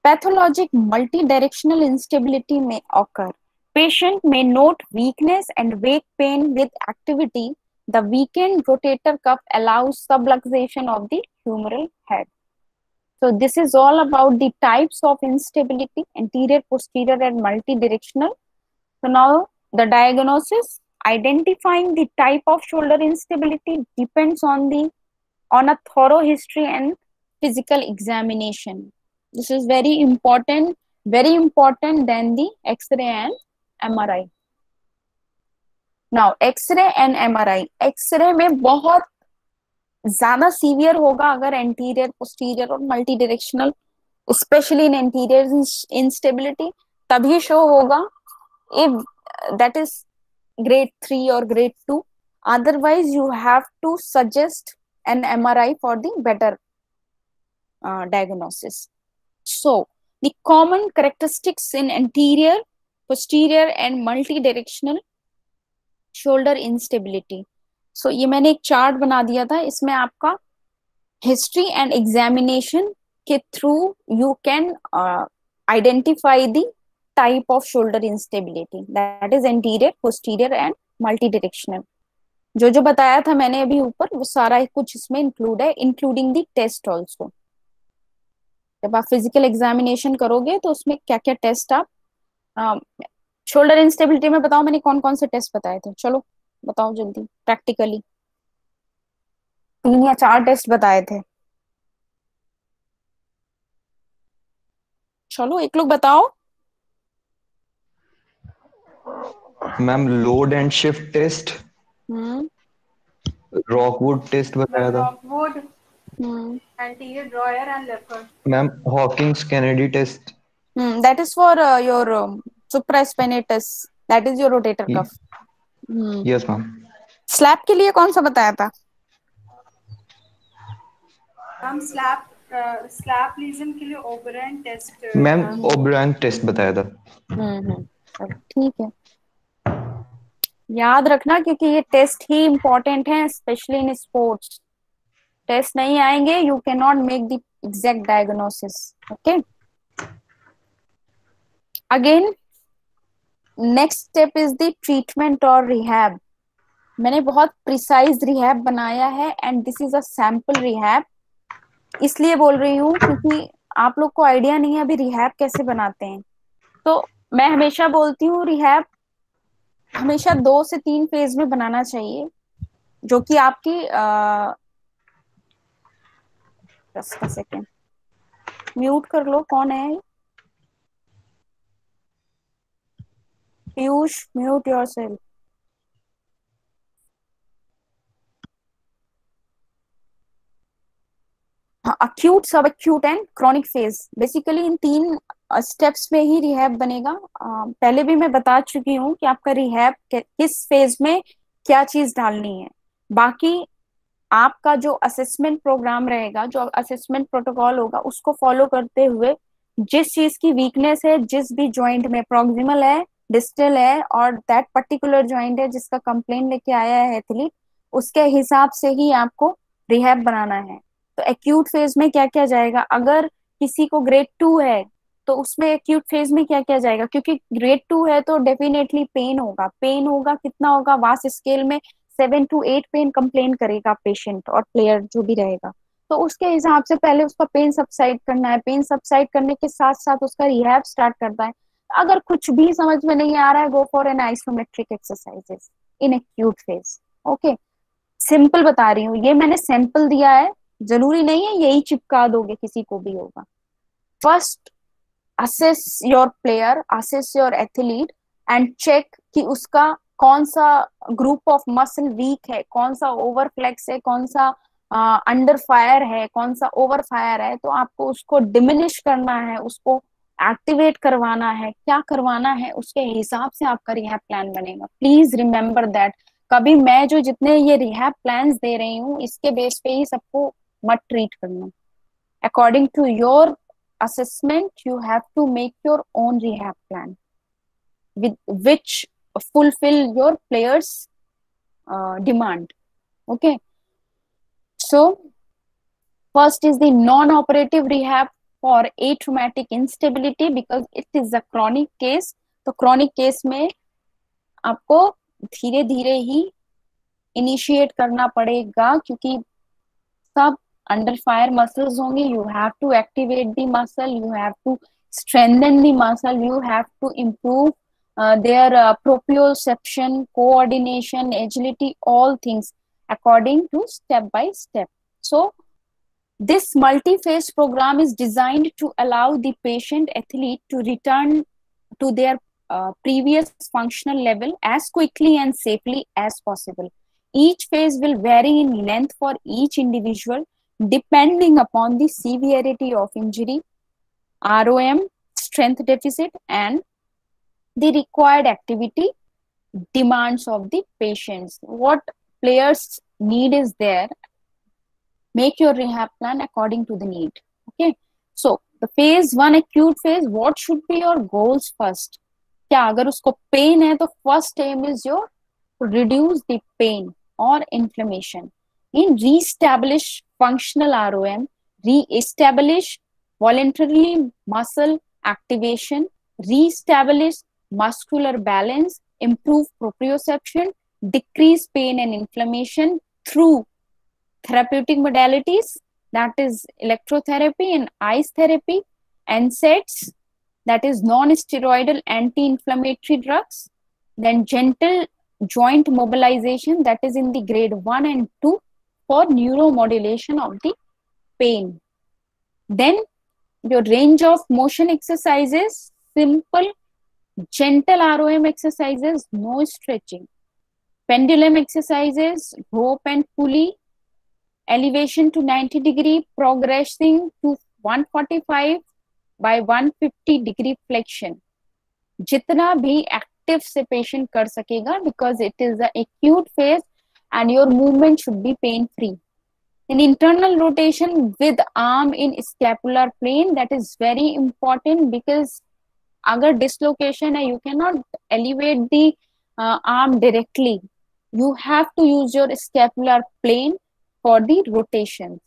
Pathologic multidirectional instability may occur. Patient may note weakness and weight pain with activity. The weakened rotator cuff allows subluxation of the humeral head. So this is all about the types of instability, anterior, posterior, and multidirectional. So now the diagnosis, identifying the type of shoulder instability depends on a thorough history and physical examination. This is very important than the X-ray and MRI. Now X-ray and MRI. X-ray में बहुत ज्यादा severe होगा अगर anterior, posterior और multi directional, specially in anterior instability, तभी show होगा if that is grade 3 or grade 2. Otherwise you have to suggest an MRI for the better diagnosis. So the common characteristics in anterior, posterior and multi-directional shoulder instability. So ये मैंने एक chart बना दिया था, इसमें आपका history and examination के through you can identify the type off shoulder instability, that is anterior, posterior and multi directional. जो जो बताया था मैंने अभी ऊपर वो सारा कुछ इसमें इंक्लूड है, इंक्लूडिंग द टेस्ट ऑल्सो. जब आप फिजिकल एग्जामिनेशन करोगे तो उसमें क्या क्या टेस्ट आप शोल्डर इंस्टेबिलिटी में बताओ मैंने कौन कौन से टेस्ट बताए थे, चलो बताओ जल्दी. प्रैक्टिकली 3 या 4 टेस्ट बताए थे, चलो एक लोग बताओ. Ma'am load and shift test, Rockwood test बताया था. Rockwood, anterior drawer and leopard. Ma'am Hawkins Kennedy test. That is for your supraspinatus, that is your rotator cuff. Yes ma'am. SLAP के लिए कौन सा बताया था? हम स्लैप लीजन के लिए ओबरान टेस्ट. मैम ओबरान टेस्ट बताया था. ठीक है, याद रखना क्योंकि ये टेस्ट ही इम्पोर्टेंट है, स्पेशली इन स्पोर्ट्स. टेस्ट नहीं आएंगे you can not make the exact diagnosis. Okay, again next step is the treatment और रिहैब. मैंने बहुत प्रिसाइज रिहैब बनाया है and this is a sample rehab. इसलिए बोल रही हूँ क्योंकि आप लोग को आइडिया नहीं है अभी रिहैब कैसे बनाते हैं. तो मैं हमेशा बोलती हूँ रिहैब हमेशा 2 से 3 फेज में बनाना चाहिए, जो कि आपकी सेकेंड म्यूट कर लो. कौन है पीयूष? Mute yourself. अक्यूट, सब acute and chronic phase. Basically in 3 steps में ही रिहैब बनेगा. पहले भी मैं बता चुकी हूँ कि आपका रिहैब किस फेज में क्या चीज डालनी है. बाकी आपका जो असेसमेंट प्रोग्राम रहेगा, जो असेसमेंट प्रोटोकॉल होगा, उसको फॉलो करते हुए जिस चीज की वीकनेस है, जिस भी जॉइंट में, प्रॉक्सिमल है, डिस्टल है और दैट पर्टिकुलर जॉइंट है जिसका कंप्लेंट लेके आया है एथलीट, उसके हिसाब से ही आपको रिहैब बनाना है. तो एक्यूट फेज में क्या क्या जाएगा? अगर किसी को ग्रेड 2 है तो उसमें एक्यूट फेज में क्या क्या जाएगा? क्योंकि ग्रेड 2 है तो डेफिनेटली पेन होगा. पेन होगा, कितना होगा? वास स्केल में 7 to 8 पेन कंप्लेन करेगा पेशेंट और प्लेयर जो भी रहेगा. तो उसके हिसाब से पहले उसका पेन सबसाइड करना है. पेन सबसाइड करने के साथ साथ उसका रिहैब स्टार्ट करता है. अगर कुछ भी समझ में नहीं आ रहा है, go for an isometric exercises in acute phase. Okay, simple बता रही हूँ, ये मैंने सैंपल दिया है, जरूरी नहीं है यही चिपका दोगे, किसी को भी होगा. First assess your player, assess your athlete and check कि उसका कौन सा ग्रुप ऑफ मसल वीक है, कौन सा ओवर फ्लेक्स है, कौन सा अंडर फायर है, कौन सा ओवर फायर है. तो आपको उसको डिमिनिश करना है, उसको एक्टिवेट करवाना है, क्या करवाना है, उसके हिसाब से आपका रिहैब प्लान बनेगा. Please remember that. कभी मैं जो जितने ये रिहैब प्लान्स दे रही हूँ इसके बेस पे ही सबको मत ट्रीट करना. According to your assessment you have to make your own rehab plan with which fulfill your players demand. Okay, so first is the non-operative rehab for atraumatic instability because it is a chronic case. तो chronic case में आपको धीरे धीरे ही initiate करना पड़ेगा क्योंकि सब under fire muscles होंगे. You have to activate the muscle, you have to strengthen the muscle, you have to improve their proprioception, coordination, agility, all things according to step by step. So this multi-phase program is designed to allow the patient athlete to return to their previous functional level as quickly and safely as possible. Each phase will vary in length for each individual depending upon the severity of injury, ROM, strength deficit, and the required activity demands of the patients. What players need is there. Make your rehab plan according to the need. Okay. So the phase 1 acute phase, what should be your goals first? क्या अगर उसको pain है तो first aim is your reduce the pain or inflammation. In re-establish functional ROM, re-establish voluntarily muscle activation, re-establish muscular balance, improve proprioception, decrease pain and inflammation through therapeutic modalities, that is electrotherapy and ice therapy, NSAIDs, that is non-steroidal anti-inflammatory drugs, then gentle joint mobilization, that is in the grade 1 and 2 for neuromodulation of the pain. Then your range of motion exercises, simple, gentle ROM exercises, no stretching. Pendulum exercises, rope and pulley, elevation to 90 degree, progressing to 145 by 150 degree flexion. जितना भी active से patient कर सकेगा, because it is the acute phase and your movement should be pain free. In internal rotation with arm in scapular plane, that is very important because अगर dislocation है, you cannot elevate the arm directly. You have to use your scapular plane for the rotations.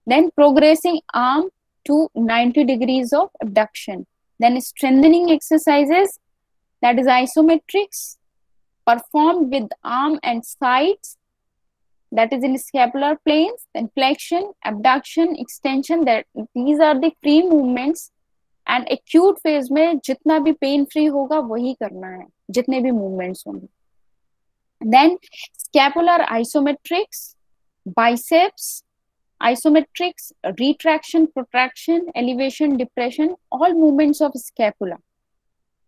Then progressing arm to 90 degrees of abduction. Then strengthening exercises, that is isometrics, performed with arm and sides, that is in scapular planes. Then flexion, abduction, extension, that these are the free movements. And acute phase में जितना भी pain free होगा वही करना है, जितने भी movements होंगे. Then scapular isometrics, biceps isometrics, retraction, protraction, elevation, depression, all movements of scapula.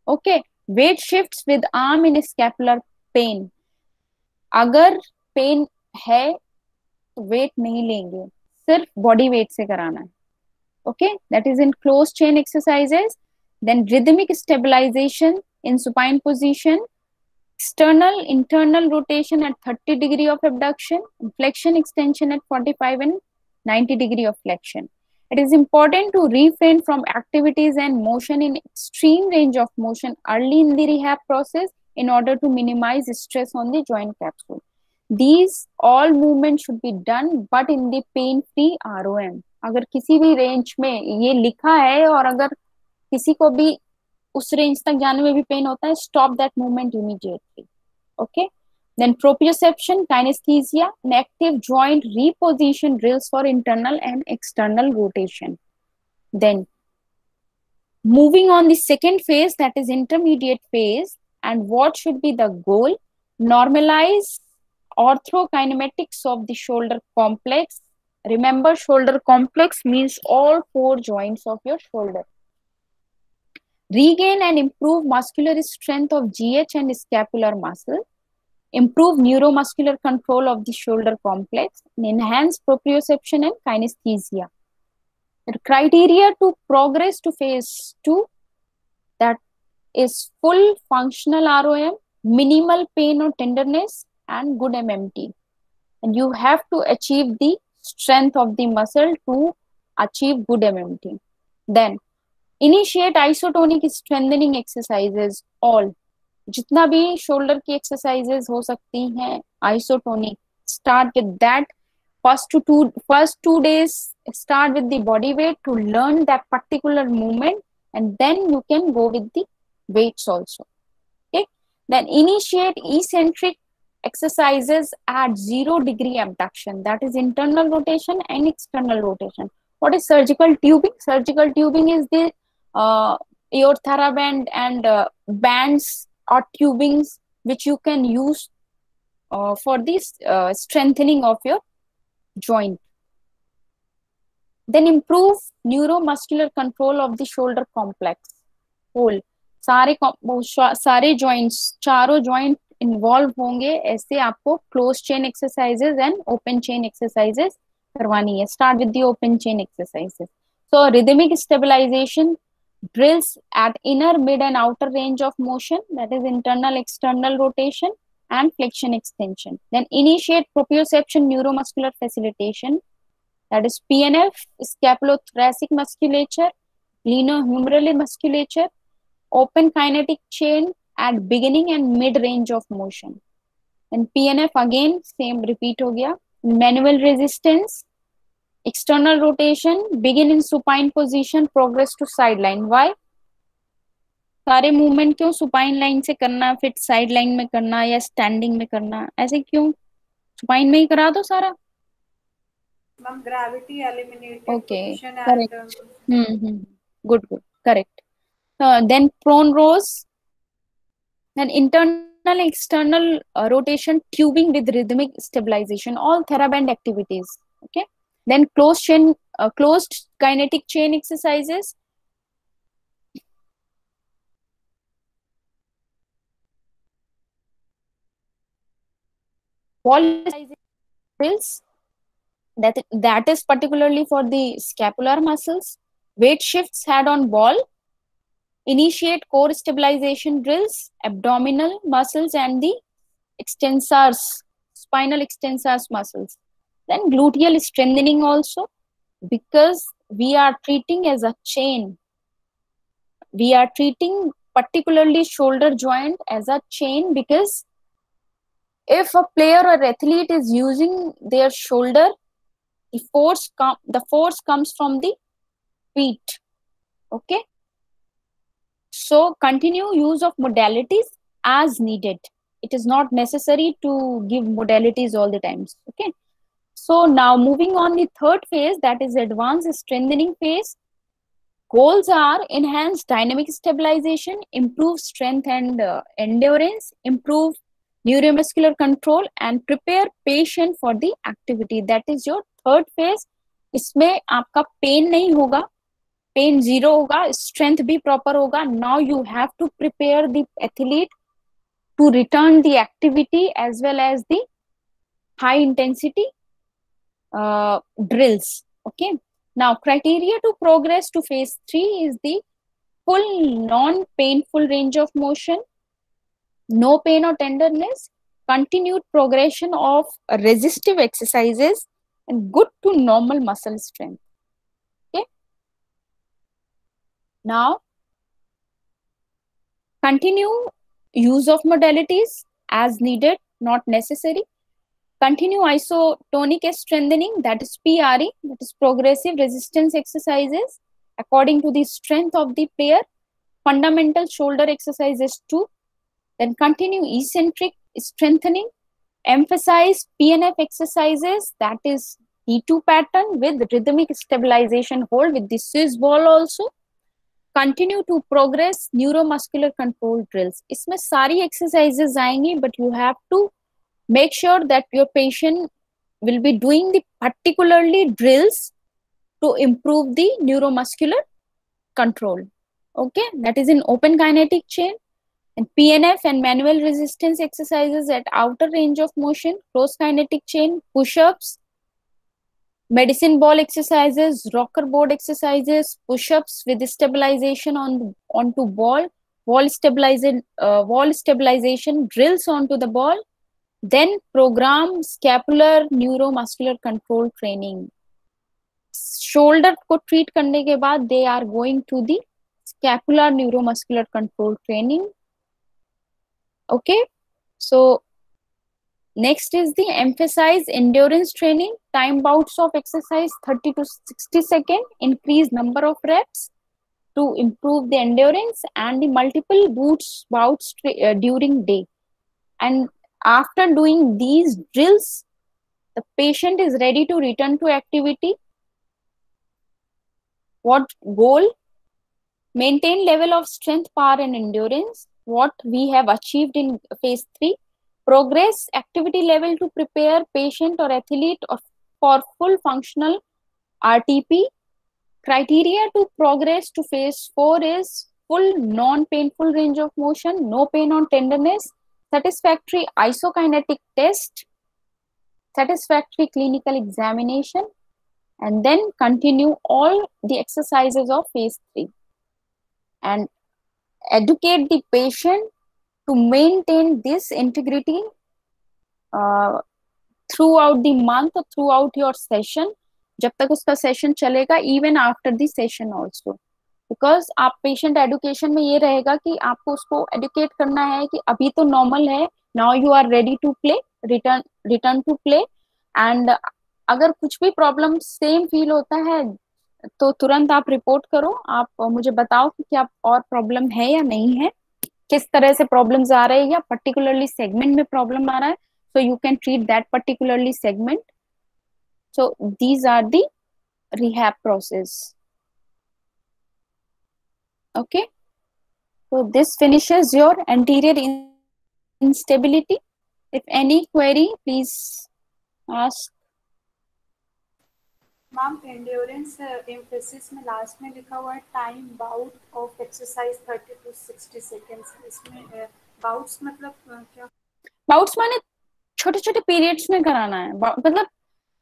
Okay, weight shifts with arm in scapular pain. अगर pain है तो weight नहीं लेंगे, सिर्फ body weight से कराना है. Okay, that is in closed chain exercises. Then rhythmic stabilization in supine position, external internal rotation at 30 degree of abduction, flexion extension at 45 and 90 degree of flexion. It is important to refrain from activities and motion in extreme range of motion early in the rehab process in order to minimize stress on the joint capsule. These all movements should be done but in the pain free ROM. अगर किसी भी range में ये लिखा है और अगर किसी को भी उस रेंज तक जाने में भी पेन होता है, stop that movement immediately. Okay. Then proprioception, kinesthesia, and active joint reposition drills for internal and external rotation. Then moving on the second phase, that is intermediate phase, and what should be the goal? Normalize orthokinematics of the shoulder complex. Remember, shoulder complex means all four joints of your shoulder. Regain and improve muscular strength of GH and scapular muscle. Improve neuromuscular control of the shoulder complex. And enhance proprioception and kinesthesia. The criteria to progress to phase 2, that is full functional ROM, minimal pain or tenderness, and good MMT. And you have to achieve the strength of the muscle to achieve good MMT. Then initiate isotonic strengthening exercises, all. जितना भी shoulder की exercises हो सकती हैं isotonic, start with that. First two days start with the body weight to learn that particular movement, and then you can go with the weights also. Okay. Then initiate eccentric exercises at 0 degree abduction, that is internal rotation and external rotation. What is surgical tubing? Surgical tubing is the your TheraBand and bands or tubings which you can use for this strengthening of your joint. Then improve neuromuscular control of the shoulder complex whole. सारे joints, चारों joint involve होंगे, ऐसे आपको closed chain exercises and open chain exercises करवानी है. Start with the open chain exercises. So rhythmic stabilization drills at inner, mid and outer range of motion, that is internal, external rotation and flexion extension. Then initiate proprioception neuromuscular facilitation, that is PNF, scapulothoracic musculature, glenohumeral musculature, open kinetic chain at beginning and mid range of motion. And PNF again same repeat हो गया. Manual resistance, external rotation, begin in supine position, progress to sideline. Why? सारे movement क्यों supine line से करना, फिर side line में करना या स्टैंडिंग में करना, ऐसे क्यों? सुपाइन में ही करा दो सारा. Ma'am, gravity eliminated Okay, position correct. and Good, correct. Then prone rows, then internal external rotation, tubing with rhythmic stabilization, all TheraBand activities. Okay. Then closed kinetic chain exercises. Wall drills, that is particularly for the scapular muscles. Weight shifts had on ball. Initiate core stabilization drills, abdominal muscles and the extensors, spinal extensors muscles. Then gluteal strengthening also, because we are treating as a chain. We are treating particularly shoulder joint as a chain, because if a player or athlete is using their shoulder, the force comes from the feet. Okay. So continue use of modalities as needed. It is not necessary to give modalities all the times. Okay. So now moving on the third phase, that is advanced strengthening phase. Goals are enhance dynamic stabilization, improve strength and endurance, improve neuromuscular control and prepare patient for the activity. That is your third phase. इसमें आपका pain नहीं होगा, pain zero होगा, strength भी proper होगा. Now you have to prepare the athlete to return the activity as well as the high intensity drills. Okay. Now criteria to progress to phase 3 is the full non-painful range of motion, no pain or tenderness, continued progression of resistive exercises and good to normal muscle strength. Okay. Now continue use of modalities as needed, not necessary. Continue isotonic strengthening, that is PRE, that is progressive resistance exercises according to the strength of the player. Fundamental shoulder exercises too. Then continue eccentric strengthening. Emphasize PNF exercises, that is D2 pattern with rhythmic stabilization hold with the Swiss ball also. Continue to progress neuromuscular control drills. इसमें सारी exercises आएंगी, but you have to make sure that your patient will be doing the particularly drills to improve the neuromuscular control. Okay, that is in open kinetic chain. And PNF and manual resistance exercises at outer range of motion, closed kinetic chain, push-ups, medicine ball exercises, rocker board exercises, push-ups with stabilization onto ball, wall stabilization drills onto the ball. Then program scapular neuromuscular control training. Shoulder को treat करने के बाद they are going to the scapular neuromuscular control training. Okay, so next is the emphasize endurance training, time bouts of exercise 30 to 60 seconds, increase number of reps to improve the endurance, and the multiple bouts during day. And after doing these drills, the patient is ready to return to activity. What goal? Maintain level of strength, power and endurance. what we have achieved in phase 3. Progress activity level to prepare patient or athlete for full functional RTP. Criteria to progress to phase 4 is full non-painful range of motion, no pain on tenderness, satisfactory isokinetic test, satisfactory clinical examination, and then continue all the exercises of phase 3 and educate the patient to maintain this integrity throughout the month or throughout your session, जब तक उसका session चलेगा, even after the session also. Because आप patient education में ये रहेगा कि आपको उसको एडुकेट करना है कि अभी तो नॉर्मल है, now you are ready to play, return to play, and अगर कुछ भी प्रॉब्लम सेम फील होता है तो तुरंत आप रिपोर्ट करो, आप मुझे बताओ कि क्या और प्रॉब्लम है या नहीं है, किस तरह से प्रॉब्लम्स आ रहे हैं या पर्टिकुलरली सेगमेंट में प्रॉब्लम आ रहा है, so you can treat that particularly segment. So these are the rehab process. Okay, so this finishes your anterior instability. If any query, please ask. Ma'am endurance emphasis में last में लिखा हुआ है time bout of exercise 30 to 60 seconds. इसमें bouts मतलब क्या? Bouts माने छोटे छोटे पीरियड्स में कराना है. मतलब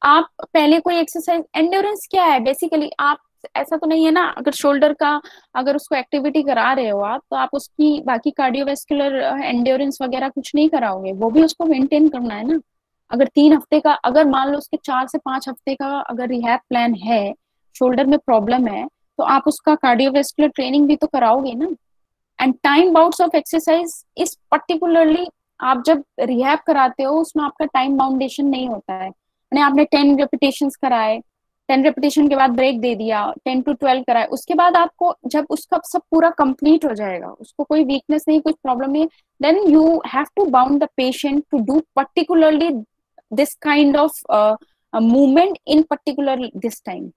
आप पहले कोई एक्सरसाइज, एंड्योरेंस क्या है बेसिकली, आप ऐसा तो नहीं है ना, अगर शोल्डर का अगर उसको एक्टिविटी करा रहे हो आप, तो आप उसकी बाकी कार्डियोवेस्कुलर एंड्योरेंस वगैरह कुछ नहीं कराओगे, वो भी उसको मेंटेन करना है ना. अगर 3 हफ्ते का, अगर मान लो उसके 4 से 5 हफ्ते का अगर रिहैब प्लान है, शोल्डर में प्रॉब्लम है, तो आप उसका कार्डियोवेस्कुलर ट्रेनिंग भी तो कराओगे ना. And time bouts of exercise इस पर्टिकुलरली आप जब रिहैब कराते हो उसमें आपका टाइम बाउंडेशन नहीं होता है. यानी आपने 10 रेपिटेशंस कराए, 10 रेपिटेशन के बाद ब्रेक दे दिया, 10 to 12 कराए, उसके बाद आपको जब उसका सब पूरा कंप्लीट हो जाएगा, उसको कोई वीकनेस नहीं, कुछ प्रॉब्लम नहीं, then you have to bound the patient to do particularly this kind of movement in particular this time.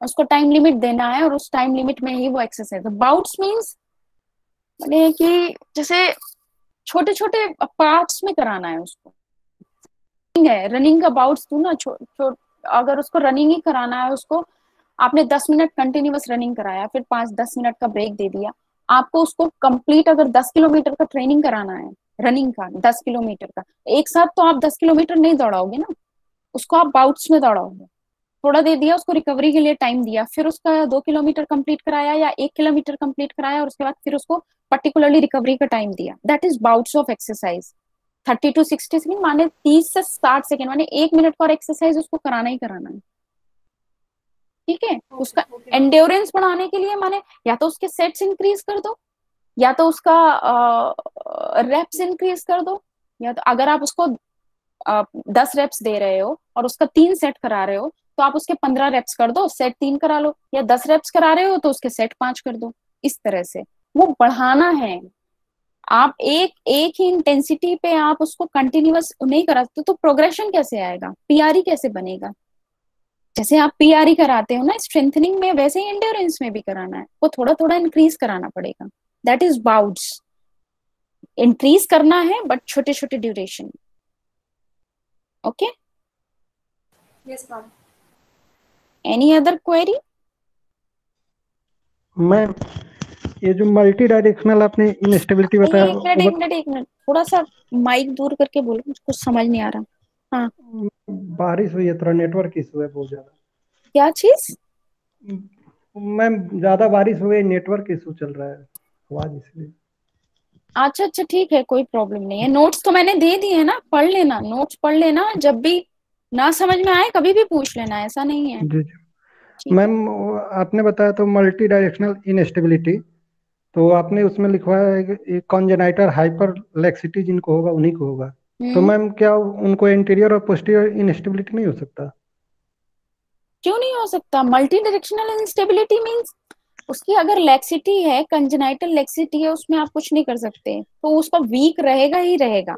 उसको टाइम लिमिट देना है और उस टाइम लिमिट में ही वो एक्सरसाइज. बाउट्स मीन्स माने कि जैसे छोटे छोटे पार्ट्स में कराना है उसको. है रनिंग का बाउट्स तू ना, अगर उसको रनिंग ही कराना है, उसको आपने 10 मिनट कंटिन्यूअस रनिंग कराया, फिर 5-10 मिनट का ब्रेक दे दिया, आपको उसको कंप्लीट अगर 10 किलोमीटर का ट्रेनिंग कराना है, रनिंग का 10 किलोमीटर का, एक साथ तो आप 10 किलोमीटर नहीं दौड़ाओगे ना, उसको आप बाउट्स में दौड़ाओगे. थोड़ा दे दिया, उसको रिकवरी के लिए टाइम दिया, फिर उसका 2 किलोमीटर कंप्लीट कराया या 1 किलोमीटर कंप्लीट कराया, और उसके बाद फिर उसको पर्टिकुलरली रिकवरी का टाइम दिया. That is bouts of exercise. 30 to 60 second माने 30 से 60 सेकेंड, माने 1 मिनट का एक्सरसाइज उसको कराना ही कराना है. ठीक है. उसका एंड्योरेंस बढ़ाने के लिए माने या तो उसके सेट्स इंक्रीज कर दो, या तो उसका रेप्स इंक्रीज कर दो, या तो अगर आप उसको 10 रेप्स दे रहे हो और उसका 3 सेट करा रहे हो, तो आप उसके 15 रेप्स कर दो, सेट 3 करा लो, या 10 रेप्स करा रहे हो तो उसके सेट 5 कर दो. इस तरह से वो बढ़ाना है. आप एक ही इंटेंसिटी पे आप उसको कंटिन्यूअस नहीं कराते तो प्रोग्रेशन कैसे आएगा, पीआरई कैसे बनेगा. जैसे आप पीआरई कराते हो ना स्ट्रेंथनिंग में, वैसे ही एंड्योरेंस में भी कराना है, वो थोड़ा थोड़ा इंक्रीज कराना पड़ेगा. That is bouts. इंक्रीज करना है बट छोटे छोटे duration. Okay. Yes ma'am. Any other query? Ma'am ये जो मल्टी डायरेक्शनल आपने इनस्टेबिलिटी बताया, एक मिनट थोड़ा सा माइक दूर करके बोलो, मुझको समझ नहीं आ रहा. हाँ, बारिश हुई है, थोड़ा नेटवर्क इशू है बहुत ज्यादा. क्या चीज? मैम ज्यादा बारिश हुई, नेटवर्क इशू चल रहा है आवाज इसलिए. अच्छा अच्छा ठीक है, कोई प्रॉब्लम नहीं है. नोट्स तो मैंने दे दिए है ना, पढ़ लेना, नोट्स पढ़ लेना, जब भी ना समझ में आए कभी भी पूछ लेना, ऐसा नहीं है. जी जी. ठीक है. मैम आपने बताया तो मल्टी डायरेक्शनल इनस्टेबिलिटी, तो आपने उसमें लिखवाया है कि कॉन्जेनाइटल हाइपरलेक्सिटी जिनको होगा उन्हीं को होगा. तो मैम क्या उनको इंटीरियर और पोस्टीरियर इनस्टेबिलिटी नहीं हो सकता? क्यों नहीं हो सकता? मल्टी डायरेक्शनल इंस्टेबिलिटी मींस उसकी अगर लेक्सिटी है, कंजेनाइटल लेक्सिटी है, उसमें आप कुछ नहीं कर सकते, तो उसका वीक रहेगा ही रहेगा.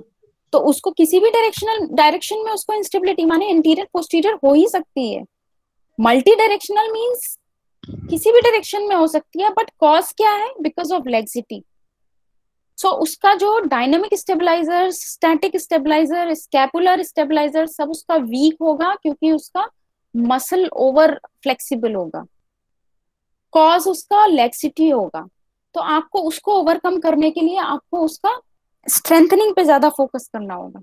तो उसको किसी भी डायरेक्शन में उसको इंस्टेबिलिटी माने इंटीरियर पोस्टीरियर हो ही सकती है. मल्टी डायरेक्शनल मींस किसी भी डायरेक्शन में हो सकती है, बट कॉज क्या है? Because of laxity. सो उसका जो dynamic stabiliser, static stabiliser, scapular stabiliser सब उसका वीक होगा, क्योंकि उसका मसल ओवर फ्लेक्सिबल होगा, कॉज उसका लेक्सिटी होगा। तो आपको उसको ओवरकम करने के लिए आपको उसका स्ट्रेंथनिंग पे ज्यादा फोकस करना होगा।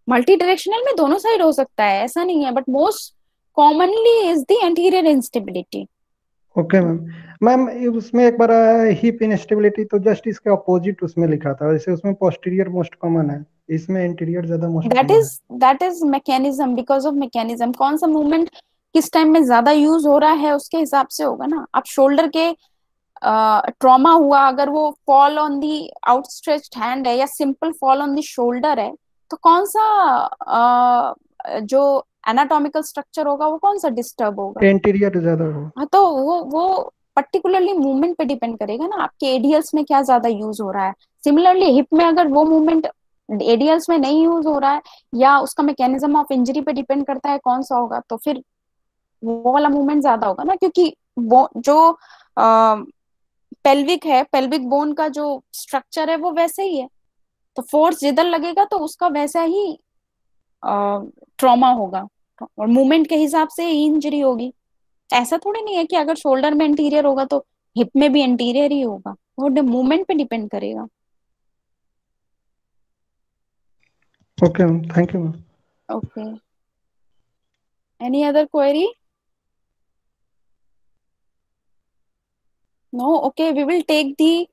मल्टी डायरेक्शनल में दोनों साइड हो सकता है, ऐसा नहीं है, but most commonly is the anterior instability. Okay ma'am. Ma'am उसमें एक बार हिप इंस्टेबिलिटी, तो जस्ट इसके अपोजिट उसमें लिखा था, वैसे उसमें पोस्टीरियर मोस्ट कॉमन है, इसमें इंटीरियर ज्यादा मोस्ट कॉमन है। That is mechanism, because of mechanism. कौन सा मूवमेंट किस टाइम में ज्यादा यूज हो रहा है उसके हिसाब से होगा ना। आप शोल्डर के ट्रॉमा हुआ, अगर वो fall on the outstretched hand है या simple fall on the shoulder है, तो कौन सा जो एनाटॉमिकल स्ट्रक्चर होगा वो कौन सा डिस्टर्ब होगा? इंटीरियर ज्यादा हो। हाँ, तो वो पर्टिकुलरली मूवमेंट पे डिपेंड करेगा ना, आपके एडीएल्स में क्या ज्यादा यूज हो रहा है। सिमिलरली हिप में अगर वो मूवमेंट एडीएल्स में नहीं यूज हो रहा है, या उसका मैकेनिज्म ऑफ इंजरी पे डिपेंड करता है कौन सा होगा, तो फिर वो वाला मूवमेंट ज्यादा होगा ना, क्योंकि वो जो पेल्विक है, पेल्विक बोन का जो स्ट्रक्चर है वो वैसे ही है, तो फोर्स जिधर लगेगा तो उसका वैसा ही ट्रॉमा होगा, और मूवमेंट के हिसाब से ही इंजरी होगी। ऐसा थोड़ी नहीं है कि अगर शोल्डर में इंटीरियर होगा तो हिप में भी इंटीरियर ही होगा, वो मूवमेंट पे डिपेंड करेगा। Okay ma'am, thank you ma'am. Okay, any other query? No? Okay, we will take the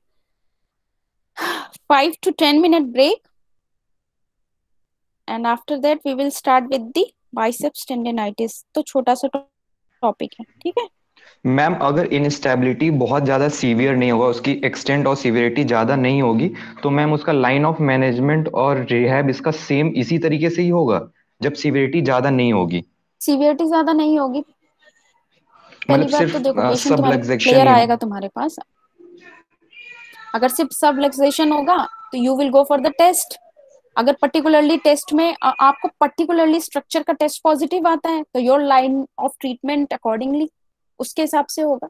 5 to 10 minute break, and after that we will start with the biceps tendinitis। तो छोटा सा topic है, ठीक है। Ma'am अगर instability बहुत ज्यादा severe नहीं होगा, उसकी एक्सटेंट और सीवियरिटी ज्यादा नहीं होगी, तो मैम उसका लाइन ऑफ मैनेजमेंट और रिहैब इसका सेम इसी तरीके से ही होगा जब सीवियरिटी ज्यादा नहीं होगी। सीवियरिटी ज्यादा नहीं होगी। पहली मतलब बात तो देखो, सिर्फ पेशेंट तुम्हारे सबलक्सेशन क्लियर ही हो। आएगा तुम्हारे पास। अगर सिर्फ सबलक्सेशन होगा तो you will go for the test. अगर पर्टिकुलरली टेस्ट में आपको पर्टिकुलरली स्ट्रक्चर का टेस्ट पॉजिटिव आता है, तो your line of treatment accordingly उसके हिसाब से होगा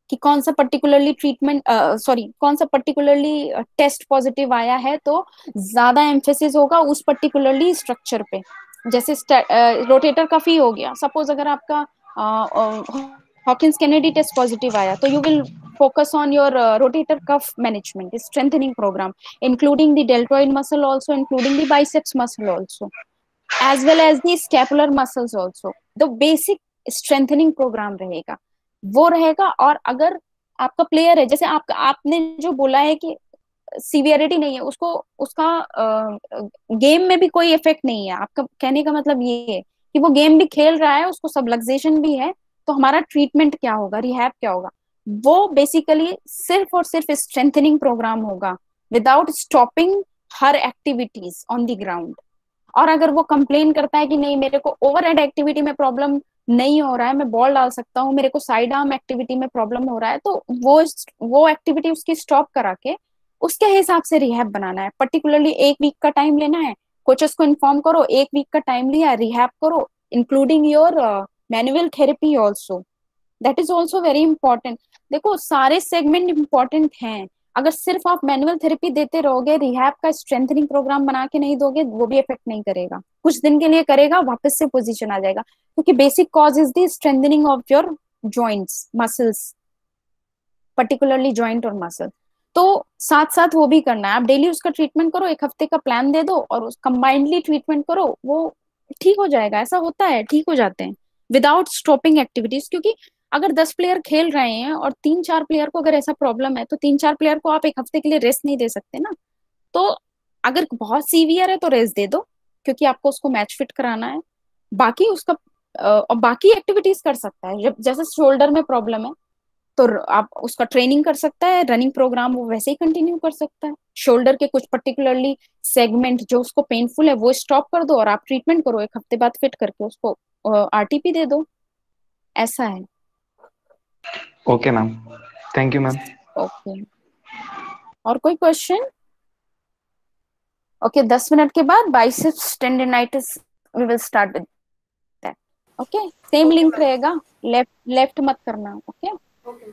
कि कौन सा पर्टिकुलरली ट्रीटमेंट, सॉरी, कौन सा पर्टिकुलरली टेस्ट पॉजिटिव आया है, तो ज्यादा एम्फेसिस होगा उस पर्टिकुलरली स्ट्रक्चर पे। जैसे रोटेटर कफ ही हो गया, सपोज अगर आपका हॉकिंस कैनेडी टेस्ट पॉजिटिव आया, तो you will focus on your rotator cuff management, strengthening program, including the deltoid muscle also, including the biceps muscle also, as well as the scapular muscles also। the basic strengthening program रहेगा, वो रहेगा। और अगर आपका player है, जैसे आपने जो बोला है कि सीवियरिटी नहीं है, उसको उसका गेम में भी कोई इफेक्ट नहीं है, आपका कहने का मतलब ये है कि वो गेम भी खेल रहा है, उसको सबलक्सेशन भी है, तो हमारा ट्रीटमेंट क्या होगा, रिहैब क्या होगा? वो बेसिकली सिर्फ और सिर्फ स्ट्रेंथनिंग प्रोग्राम होगा, without stopping her activities on the ground. और अगर वो कंप्लेन करता है कि नहीं, मेरे को ओवर हेड एक्टिविटी में प्रॉब्लम नहीं हो रहा है, मैं बॉल डाल सकता हूँ, मेरे को साइड आर्म एक्टिविटी में प्रॉब्लम हो रहा है, तो वो एक्टिविटी उसकी स्टॉप करा के उसके हिसाब से रिहैब बनाना है। पर्टिकुलरली 1 वीक का टाइम लेना है, कोचेस को इन्फॉर्म करो, 1 वीक का टाइम लिया, रिहैब करो, including your manual therapy also, that is also very important. देखो, सारे सेगमेंट इंपॉर्टेंट हैं, अगर सिर्फ आप मैनुअल थेरेपी देते रहोगे, रिहैब का स्ट्रेंथनिंग प्रोग्राम बना के नहीं दोगे, वो भी इफेक्ट नहीं करेगा, कुछ दिन के लिए करेगा, वापस से पोजीशन आ जाएगा, क्योंकि basic cause is the strengthening of your joints, muscles, particularly joint और मसल। तो साथ साथ वो भी करना है, आप डेली उसका ट्रीटमेंट करो, 1 हफ्ते का प्लान दे दो और उस कंबाइंडली ट्रीटमेंट करो, वो ठीक हो जाएगा। ऐसा होता है, ठीक हो जाते हैं विदाउट स्टॉपिंग एक्टिविटीज। क्योंकि अगर 10 प्लेयर खेल रहे हैं और 3-4 प्लेयर को अगर ऐसा प्रॉब्लम है, तो 3-4 प्लेयर को आप 1 हफ्ते के लिए रेस्ट नहीं दे सकते ना। तो अगर बहुत सीवियर है तो रेस्ट दे दो, क्योंकि आपको उसको मैच फिट कराना है। बाकी उसका और बाकी एक्टिविटीज कर सकता है, जब जैसे शोल्डर में प्रॉब्लम है तो आप उसका ट्रेनिंग कर सकता है, रनिंग प्रोग्राम वो वैसे ही कंटिन्यू कर सकता है। शोल्डर के कुछ पर्टिकुलरली सेगमेंट जो उसको पेनफुल है वो स्टॉप कर दो और आप ट्रीटमेंट करो, 1 हफ्ते बाद फिट करके उसको आरटीपी दे दो, ऐसा है। Okay ma'am, thank you ma'am. Okay, और कोई क्वेश्चन? ओके, 10 मिनट के बाद biceps tendinitis we will start with that. Okay, same link रहेगा, लेफ्ट लेफ्ट मत करना। Okay, okay.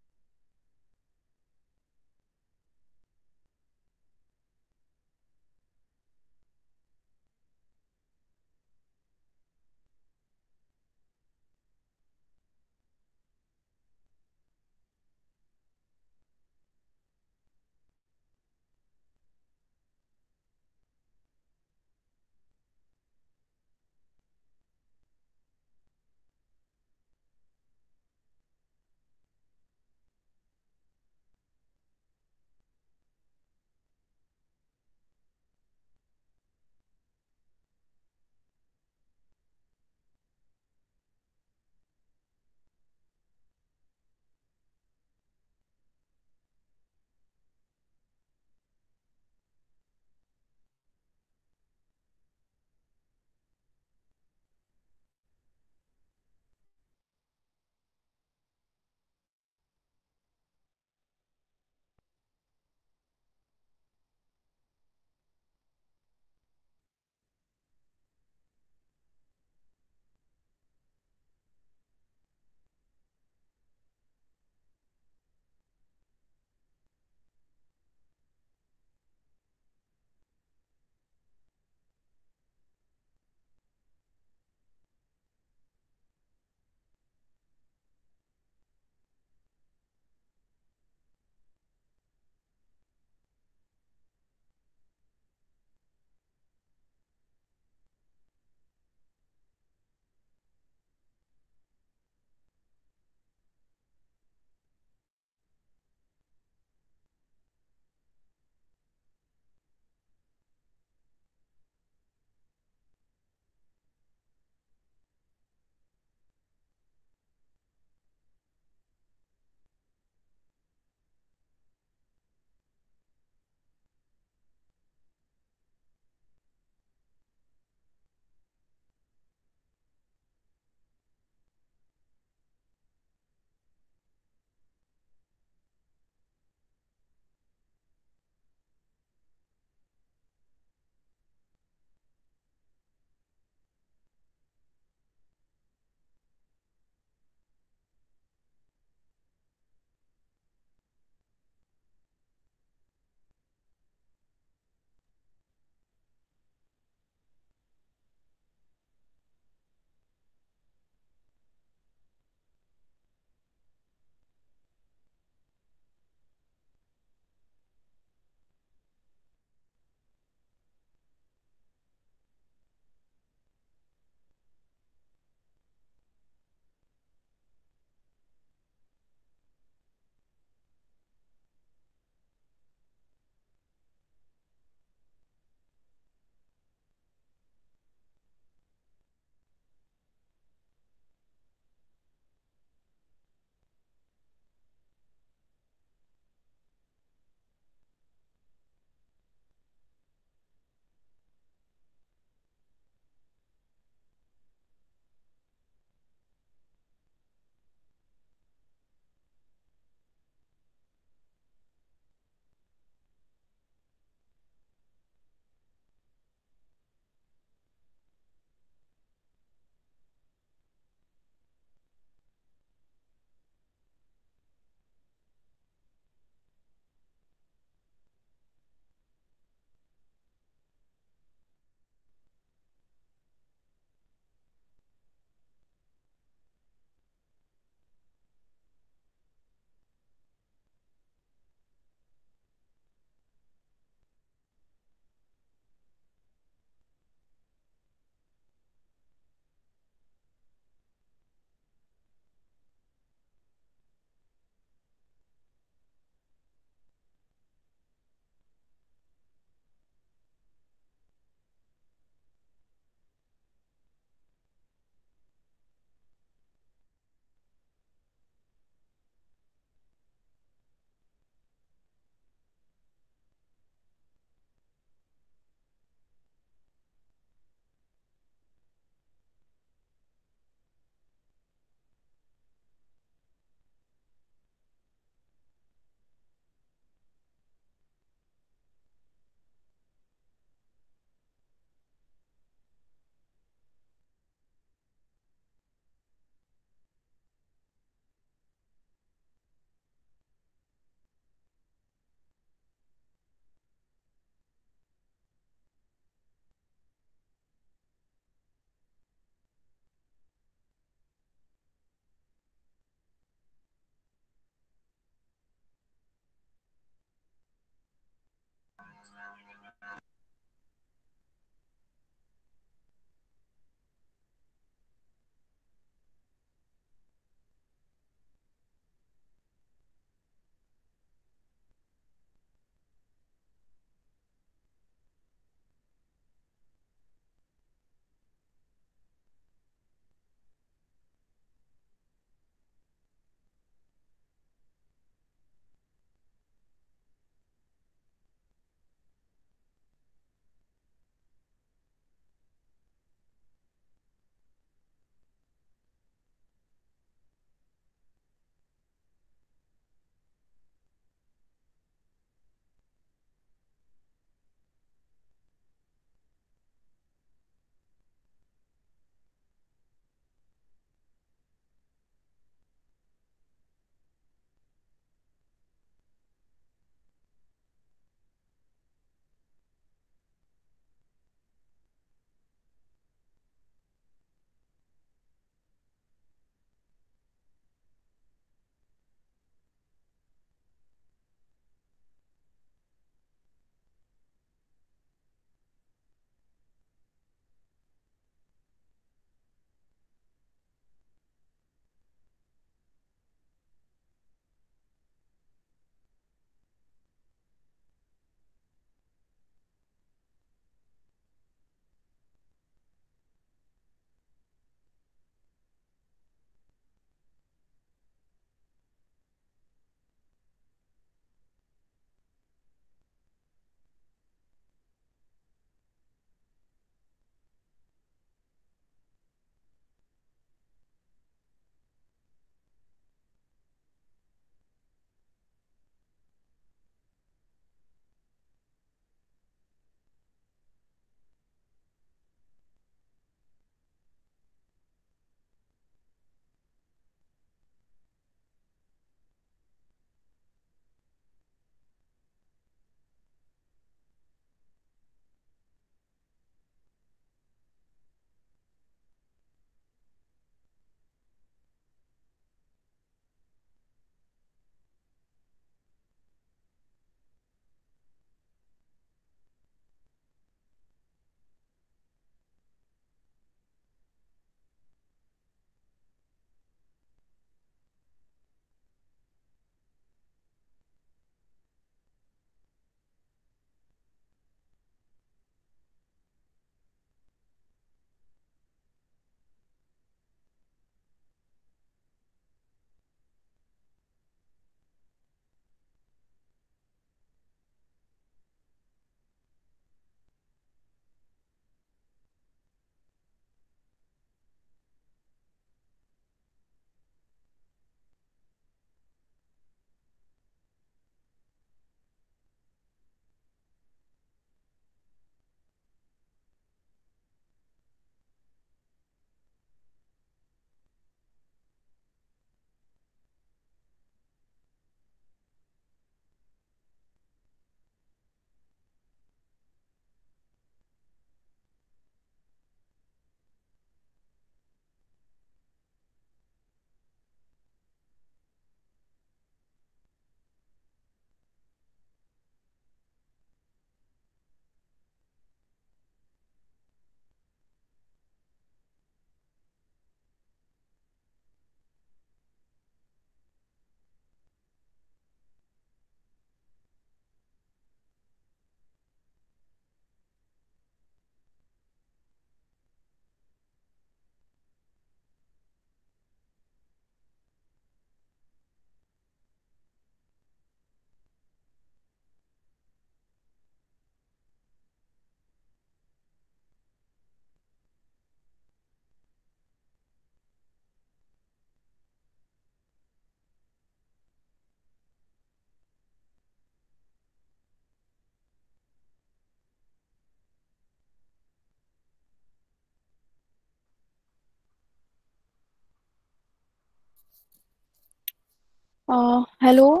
Hello,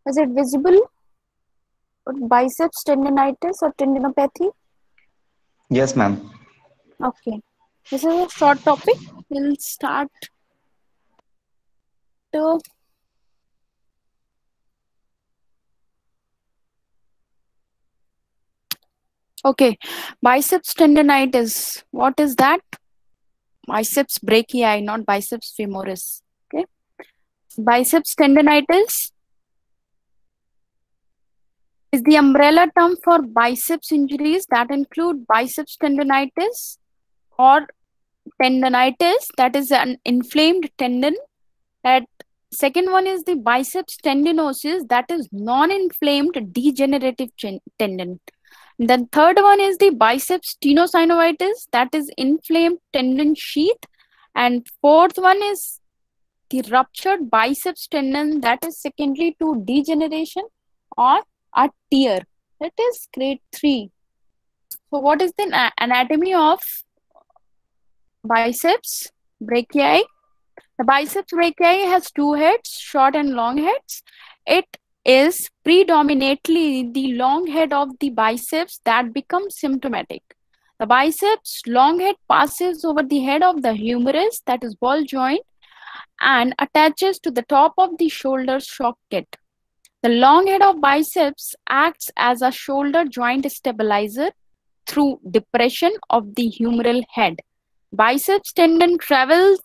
is it visible? Biceps tendinitis or tendinopathy? Yes, ma'am. Okay, this is a short topic. We'll start to okay. Biceps tendinitis. What is that? Biceps brachii, not biceps femoris. Okay. Biceps tendinitis is the umbrella term for biceps injuries that include biceps tendinitis or tendinitis, that is an inflamed tendon. That second one is the biceps tendinosis, that is non-inflamed degenerative tendon. Then third one is the biceps tenosynovitis, that is inflamed tendon sheath. And fourth one is the ruptured biceps tendon, that is secondary to degeneration or a tear. That is grade 3. So what is the anatomy of biceps brachii? The biceps brachii has two heads, short and long heads. It is predominantly the long head of the biceps that becomes symptomatic. The biceps long head passes over the head of the humerus, that is ball joint, and attaches to the top of the shoulder socket. The long head of biceps acts as a shoulder joint stabilizer through depression of the humeral head. Biceps tendon travels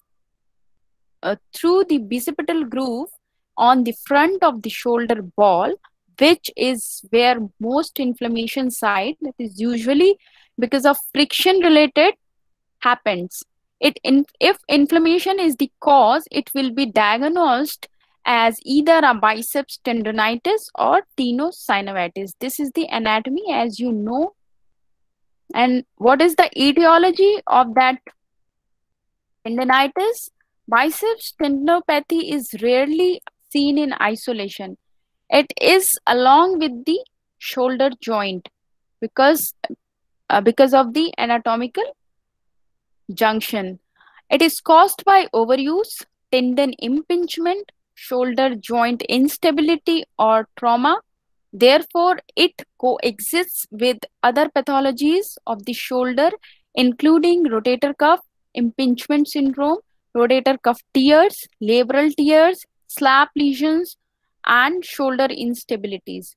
through the bicipital groove on the front of the shoulder ball, which is where most inflammation site, that is usually because of friction related, happens. If inflammation is the cause, it will be diagnosed as either a biceps tendonitis or tenosynovitis. This is the anatomy, as you know. And what is the etiology of that tendinitis? Biceps tendinopathy is rarely seen in isolation. It is along with the shoulder joint because of the anatomical junction. It is caused by overuse, tendon impingement, shoulder joint instability, or trauma. Therefore, it coexists with other pathologies of the shoulder, including rotator cuff impingement syndrome, rotator cuff tears, labral tears, slap lesions, and shoulder instabilities.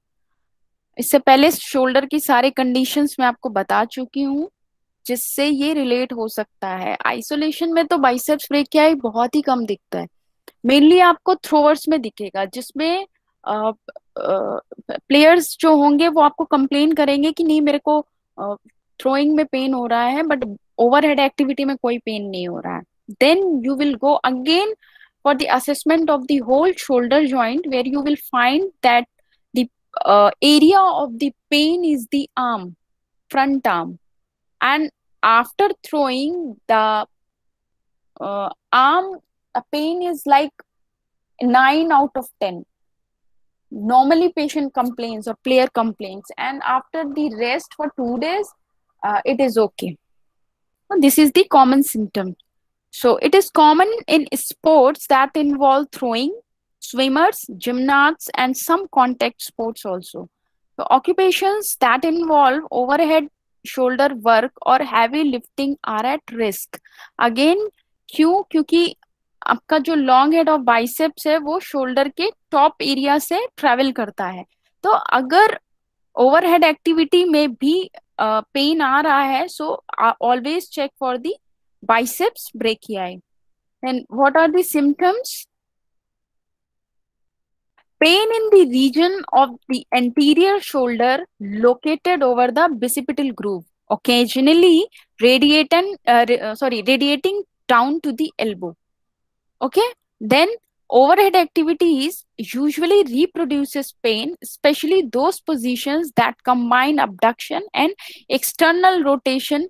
इससे पहले shoulder की सारे conditions मैं आपको बता चुकी हूँ जिससे ये रिलेट हो सकता है. आइसोलेशन में तो बाइसेप्स ब्रेकियाई बहुत ही कम दिखता है. मेनली आपको थ्रोअर्स में दिखेगा, जिसमें प्लेयर्स जो होंगे वो आपको कंप्लेन करेंगे कि नहीं मेरे को थ्रोइंग में पेन हो रहा है, बट ओवरहेड एक्टिविटी में कोई पेन नहीं हो रहा है. Then you will go again for the assessment of the whole shoulder joint, where you will find that the area of the pain is the arm, front arm, and after throwing the arm pain is like 9 out of 10. Normally patient complains or player complains, and after the rest for 2 days it is okay. So this is the common symptom. So it is common in sports that involve throwing, swimmers, gymnasts, and some contact sports also. So occupations that involve overhead shoulder work or heavy lifting are at risk. Again, क्यों? क्योंकि आपका जो long head of biceps है वो shoulder के top area से travel करता है. तो अगर ओवरहेड एक्टिविटी में भी पेन आ रहा है, so always check for the biceps brachii. Then what are the symptoms? Pain in the region of the anterior shoulder located over the bicipital groove, occasionally radiating down to the elbow. Okay. Then overhead activities usually reproduces pain, especially those positions that combine abduction and external rotation.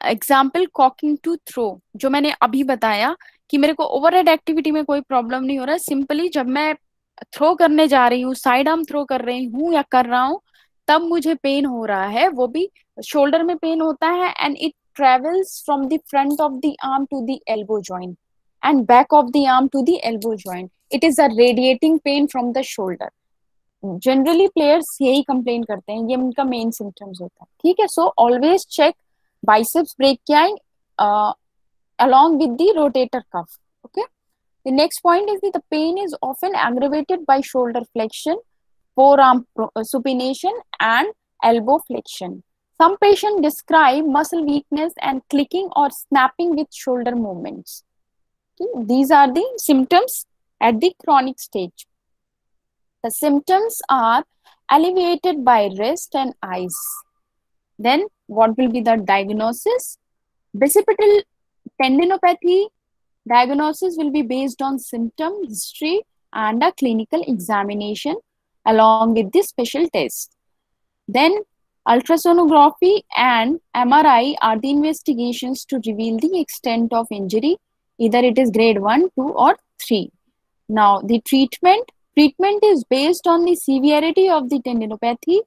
Example cocking to throw, जो मैंने अभी बताया कि मेरे को overhead activity में कोई problem नहीं हो रहा है, सिंपली जब मैं थ्रो करने जा रही हूँ, साइड आर्म थ्रो कर रही हूँ या कर रहा हूँ, तब मुझे पेन हो रहा है. वो भी शोल्डर में पेन होता है and it travels from the front of the arm to the elbow joint. and back of the arm to the elbow joint. It is a radiating pain from the shoulder. Generally players यही complain करते हैं, ये उनका main symptoms होता है, ठीक है. So always check biceps brachii along with the rotator cuff. Okay. The next point is that the pain is often aggravated by shoulder flexion, forearm supination, and elbow flexion. Some patients describe muscle weakness and clicking or snapping with shoulder movements. Okay. These are the symptoms at the chronic stage. The symptoms are alleviated by rest and ice. Then what will be the diagnosis? Bicipital tendinopathy diagnosis will be based on symptom history and a clinical examination along with the special test. Then ultrasonography and MRI are the investigations to reveal the extent of injury, either it is grade 1, 2 or 3. Now the treatment is based on the severity of the tendinopathy,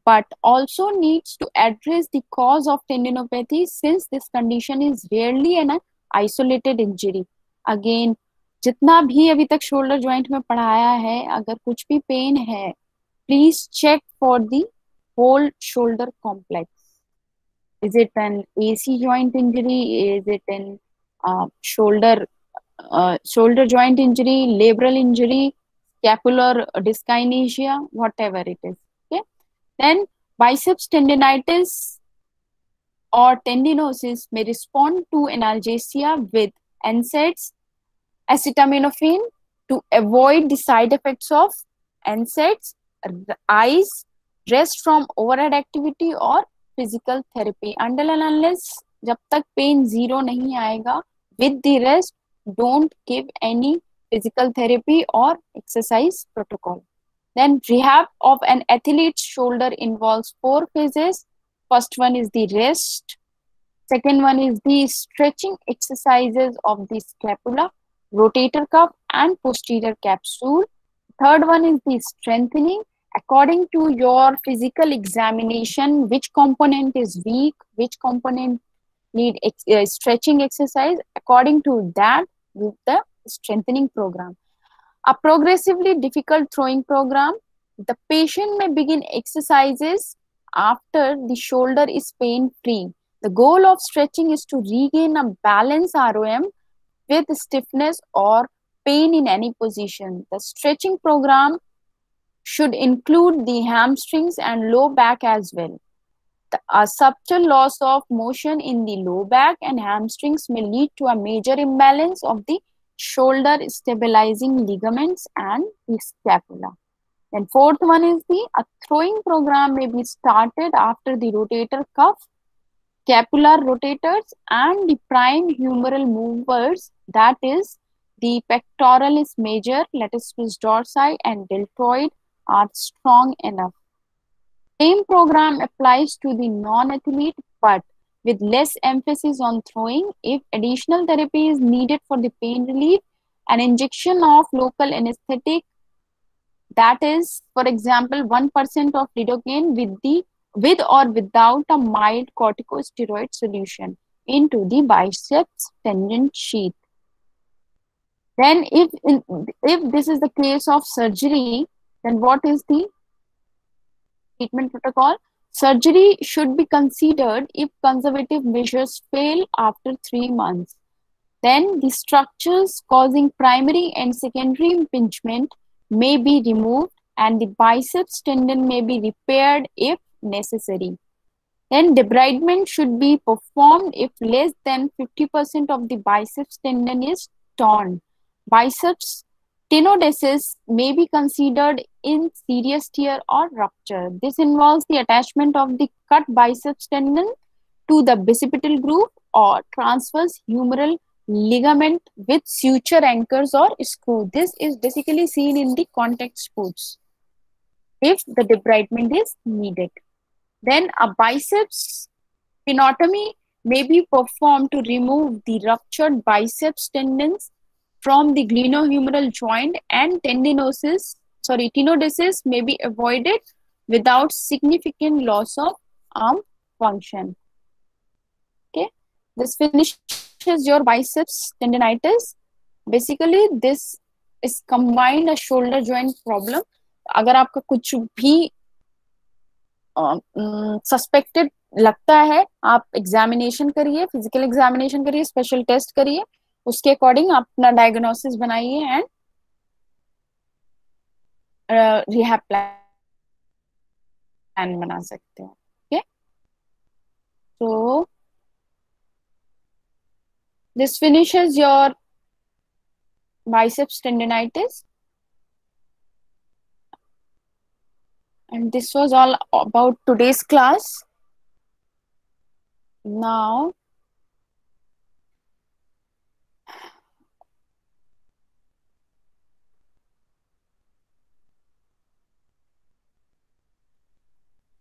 but also needs to address the cause of tendinopathy since this condition is rarely an isolated injury. Again, जितना भी अभी तक shoulder joint में पढ़ाया है, अगर कुछ भी pain है, please check for the whole shoulder complex. Is it an AC joint injury? Is it an shoulder joint injury, labral injury, scapular dyskinesia, whatever it is. Okay. Then biceps tendinitis or tendinosis may respond to analgesia with NSAIDs, acetaminophen to avoid the side effects of NSAIDs, ice, rest from overhead activity or physical therapy. Until and unless जब तक pain zero नहीं आएगा, with the rest, don't give any physical therapy or exercise protocol. Then rehab of an athlete's shoulder involves 4 phases. First one is the rest. Second one is the stretching exercises of the scapula, rotator cuff and posterior capsule. Third one is the strengthening. According to your physical examination, which component is weak, which component need stretching exercise, according to that, with the strengthening program. A progressively difficult throwing program. The patient may begin exercises after the shoulder is pain-free. The goal of stretching is to regain a balanced ROM with stiffness or pain in any position. The stretching program should include the hamstrings and low back as well. A subtle loss of motion in the low back and hamstrings may lead to a major imbalance of the shoulder stabilizing ligaments and the scapula. Then fourth one is a throwing program may be started after the rotator cuff, scapular rotators and the prime humeral movers, that is the pectoralis major, latissimus dorsi and deltoid are strong enough. Same program applies to the non-athlete, but with less emphasis on throwing. If additional therapy is needed for the pain relief, an injection of local anesthetic, that is, for example, 1% of lidocaine with or without a mild corticosteroid solution into the biceps tendon sheath. Then if this is the case of surgery, then what is the treatment protocol? Surgery should be considered if conservative measures fail after 3 months. Then the structures causing primary and secondary impingement may be removed and the biceps tendon may be repaired if necessary. Then debridement should be performed if less than 50% of the biceps tendon is torn. Biceps tenodesis may be considered in serious tear or rupture. This involves the attachment of the cut biceps tendon to the bicipital groove or transverse humeral ligament with suture anchors or screw. This is basically seen in the contact sports if the debridement is needed. Then a biceps pinotomy may be performed to remove the ruptured biceps tendons from the glenohumeral joint, and tenodesis may be avoided without significant loss of arm function. Okay, this finishes your biceps tendinitis. Basically this is combined a shoulder joint problem. अगर आपका कुछ भी suspected लगता है, आप examination करिए, physical examination करिए, special test करिए, उसके अकॉर्डिंग आप अपना डायग्नोसिस बनाइए एंड रिहैब प्लान बना सकते हैं। Okay, so this finishes your biceps tendinitis, and this was all about today's class. Now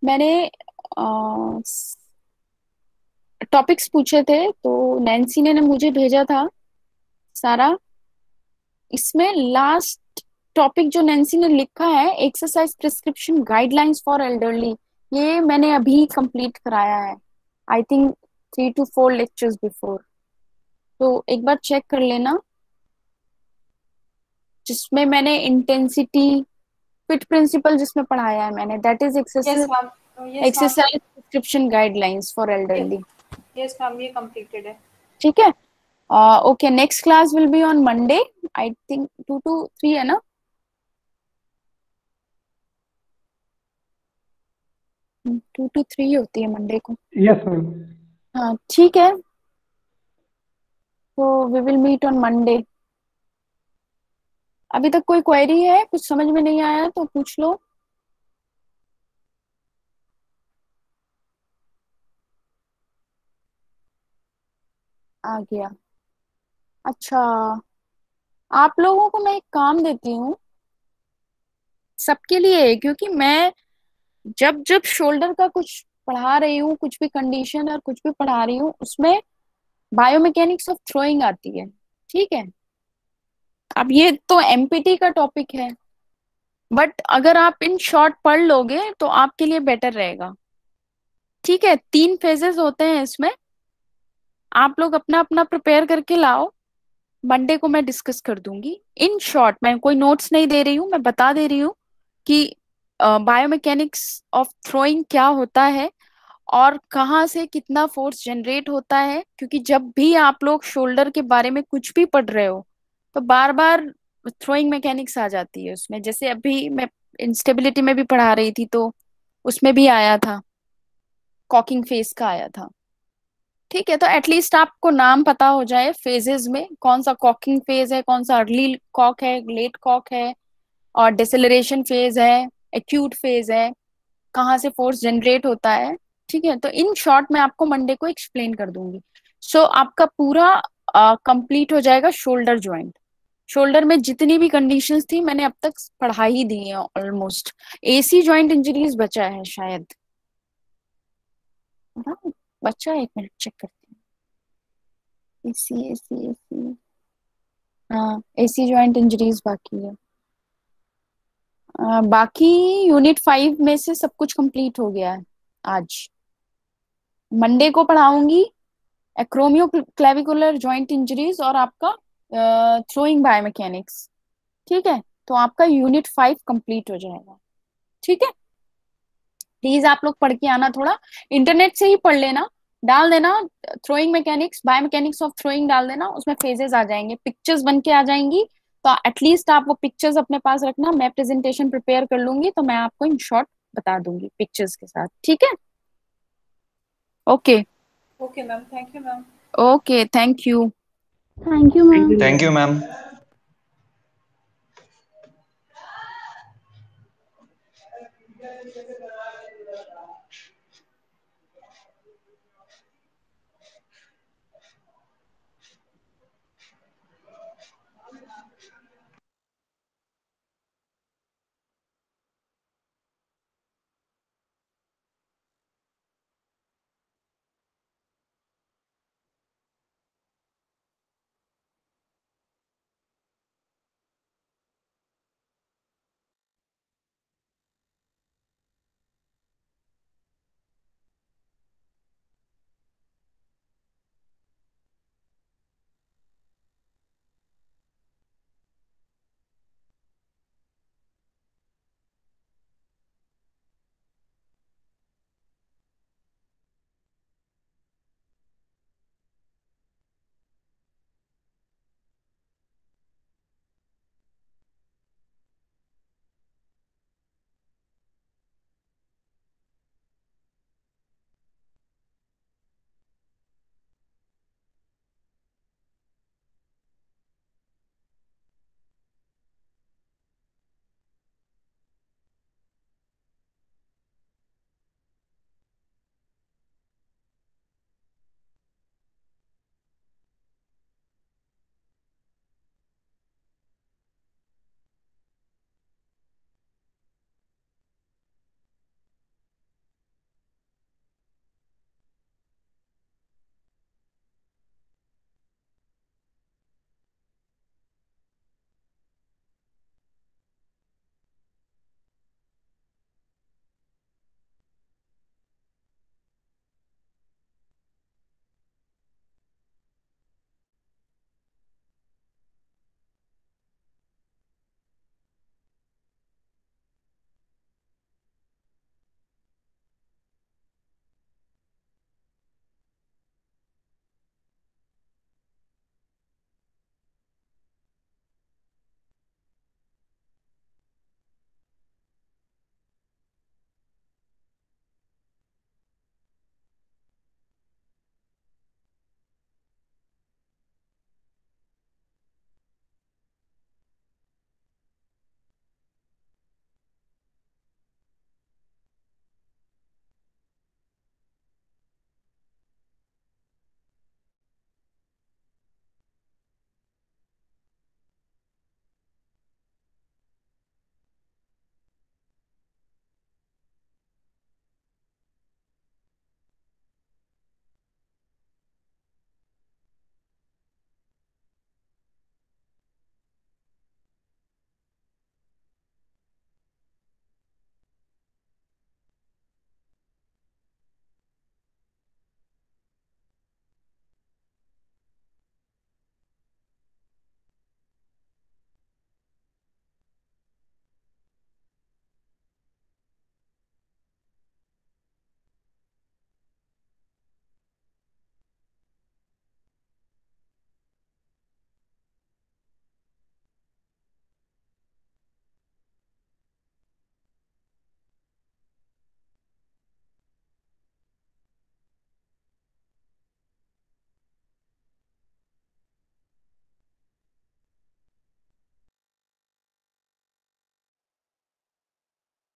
मैंने टॉपिक्स पूछे थे, तो नैन्सी ने मुझे भेजा था सारा। इसमें लास्ट टॉपिक जो नैन्सी ने लिखा है, exercise prescription guidelines for elderly, ये मैंने अभी कंप्लीट कराया है, I think 3 to 4 lectures before. तो एक बार चेक कर लेना, जिसमें मैंने इंटेंसिटी फिट प्रिंसिपल जिसमें पढ़ाया है मैंने, that is Yes, ma'am. Yes, exercise prescription guidelines for ma'am. Elderly. Yes, ma'am. ये completed है. ठीक है, okay, next class will be on Monday, I think 2 to 3 है ना? 2 to 3 होती है मंडे को। Yes ma'am. हाँ ठीक है, तो we will meet on Monday. अभी तक कोई क्वेरी है, कुछ समझ में नहीं आया तो पूछ लो। आ गया, अच्छा। आप लोगों को मैं एक काम देती हूँ, सबके लिए है, क्योंकि मैं जब जब शोल्डर का कुछ पढ़ा रही हूँ, कुछ भी कंडीशन और कुछ भी पढ़ा रही हूँ, उसमें बायोमैकेनिक्स ऑफ थ्रोइंग आती है। ठीक है, अब ये तो एमपीटी का टॉपिक है, बट अगर आप इन शॉर्ट पढ़ लोगे तो आपके लिए बेटर रहेगा। ठीक है, 3 फेजेस होते हैं इसमें, आप लोग अपना अपना प्रिपेयर करके लाओ, मंडे को मैं डिस्कस कर दूंगी इन शॉर्ट। मैं कोई नोट्स नहीं दे रही हूँ, मैं बता दे रही हूँ कि बायोमैकेनिक्स ऑफ थ्रोइंग क्या होता है और कहाँ से कितना फोर्स जनरेट होता है। क्योंकि जब भी आप लोग शोल्डर के बारे में कुछ भी पढ़ रहे हो, तो बार बार थ्रोइंग मैकेनिक्स आ जाती है उसमें। जैसे अभी मैं इंस्टेबिलिटी में भी पढ़ा रही थी, तो उसमें भी आया था, कॉकिंग फेज का आया था। ठीक है, तो एटलीस्ट आपको नाम पता हो जाए फेजेस में, कौन सा कॉकिंग फेज है, कौन सा अर्ली कॉक है, लेट कॉक है, और डिसेलरेशन फेज है, एक्यूट फेज है, कहाँ से फोर्स जनरेट होता है। ठीक है, तो इन शॉर्ट मैं आपको मंडे को एक्सप्लेन कर दूंगी। सो आपका पूरा कंप्लीट हो जाएगा शोल्डर जॉइंट। शोल्डर में जितनी भी कंडीशंस थी मैंने अब तक पढ़ा ही दी है ऑलमोस्ट। एसी जॉइंट इंजरीज बचा है शायद, हाँ बचा है, 1 मिनट चेक करती हूँ। एसी एसी एसी, हाँ एसी जॉइंट इंजरीज बाकी है। बाकी यूनिट 5 में से सब कुछ कंप्लीट हो गया है आज। मंडे को पढ़ाऊंगी एक्रोमियो क्लेविकुलर जॉइंट इंजरीज और आपका थ्रोइंग बायोमैकेनिक्स। ठीक है, तो आपका यूनिट 5 कंप्लीट हो जाएगा। ठीक है, प्लीज आप लोग पढ़ के आना, थोड़ा इंटरनेट से ही पढ़ लेना, डाल देना throwing mechanics, biomechanics of throwing डाल देना, उसमें फेजेस आ जाएंगे, पिक्चर्स बन के आ जाएंगी। तो एटलीस्ट आप वो पिक्चर्स अपने पास रखना, मैं प्रेजेंटेशन प्रिपेयर कर लूंगी तो मैं आपको इन शॉर्ट बता दूंगी पिक्चर्स के साथ। ठीक है, okay Okay, ma'am. Thank you, ma'am. Okay, thank you. Thank you, ma'am.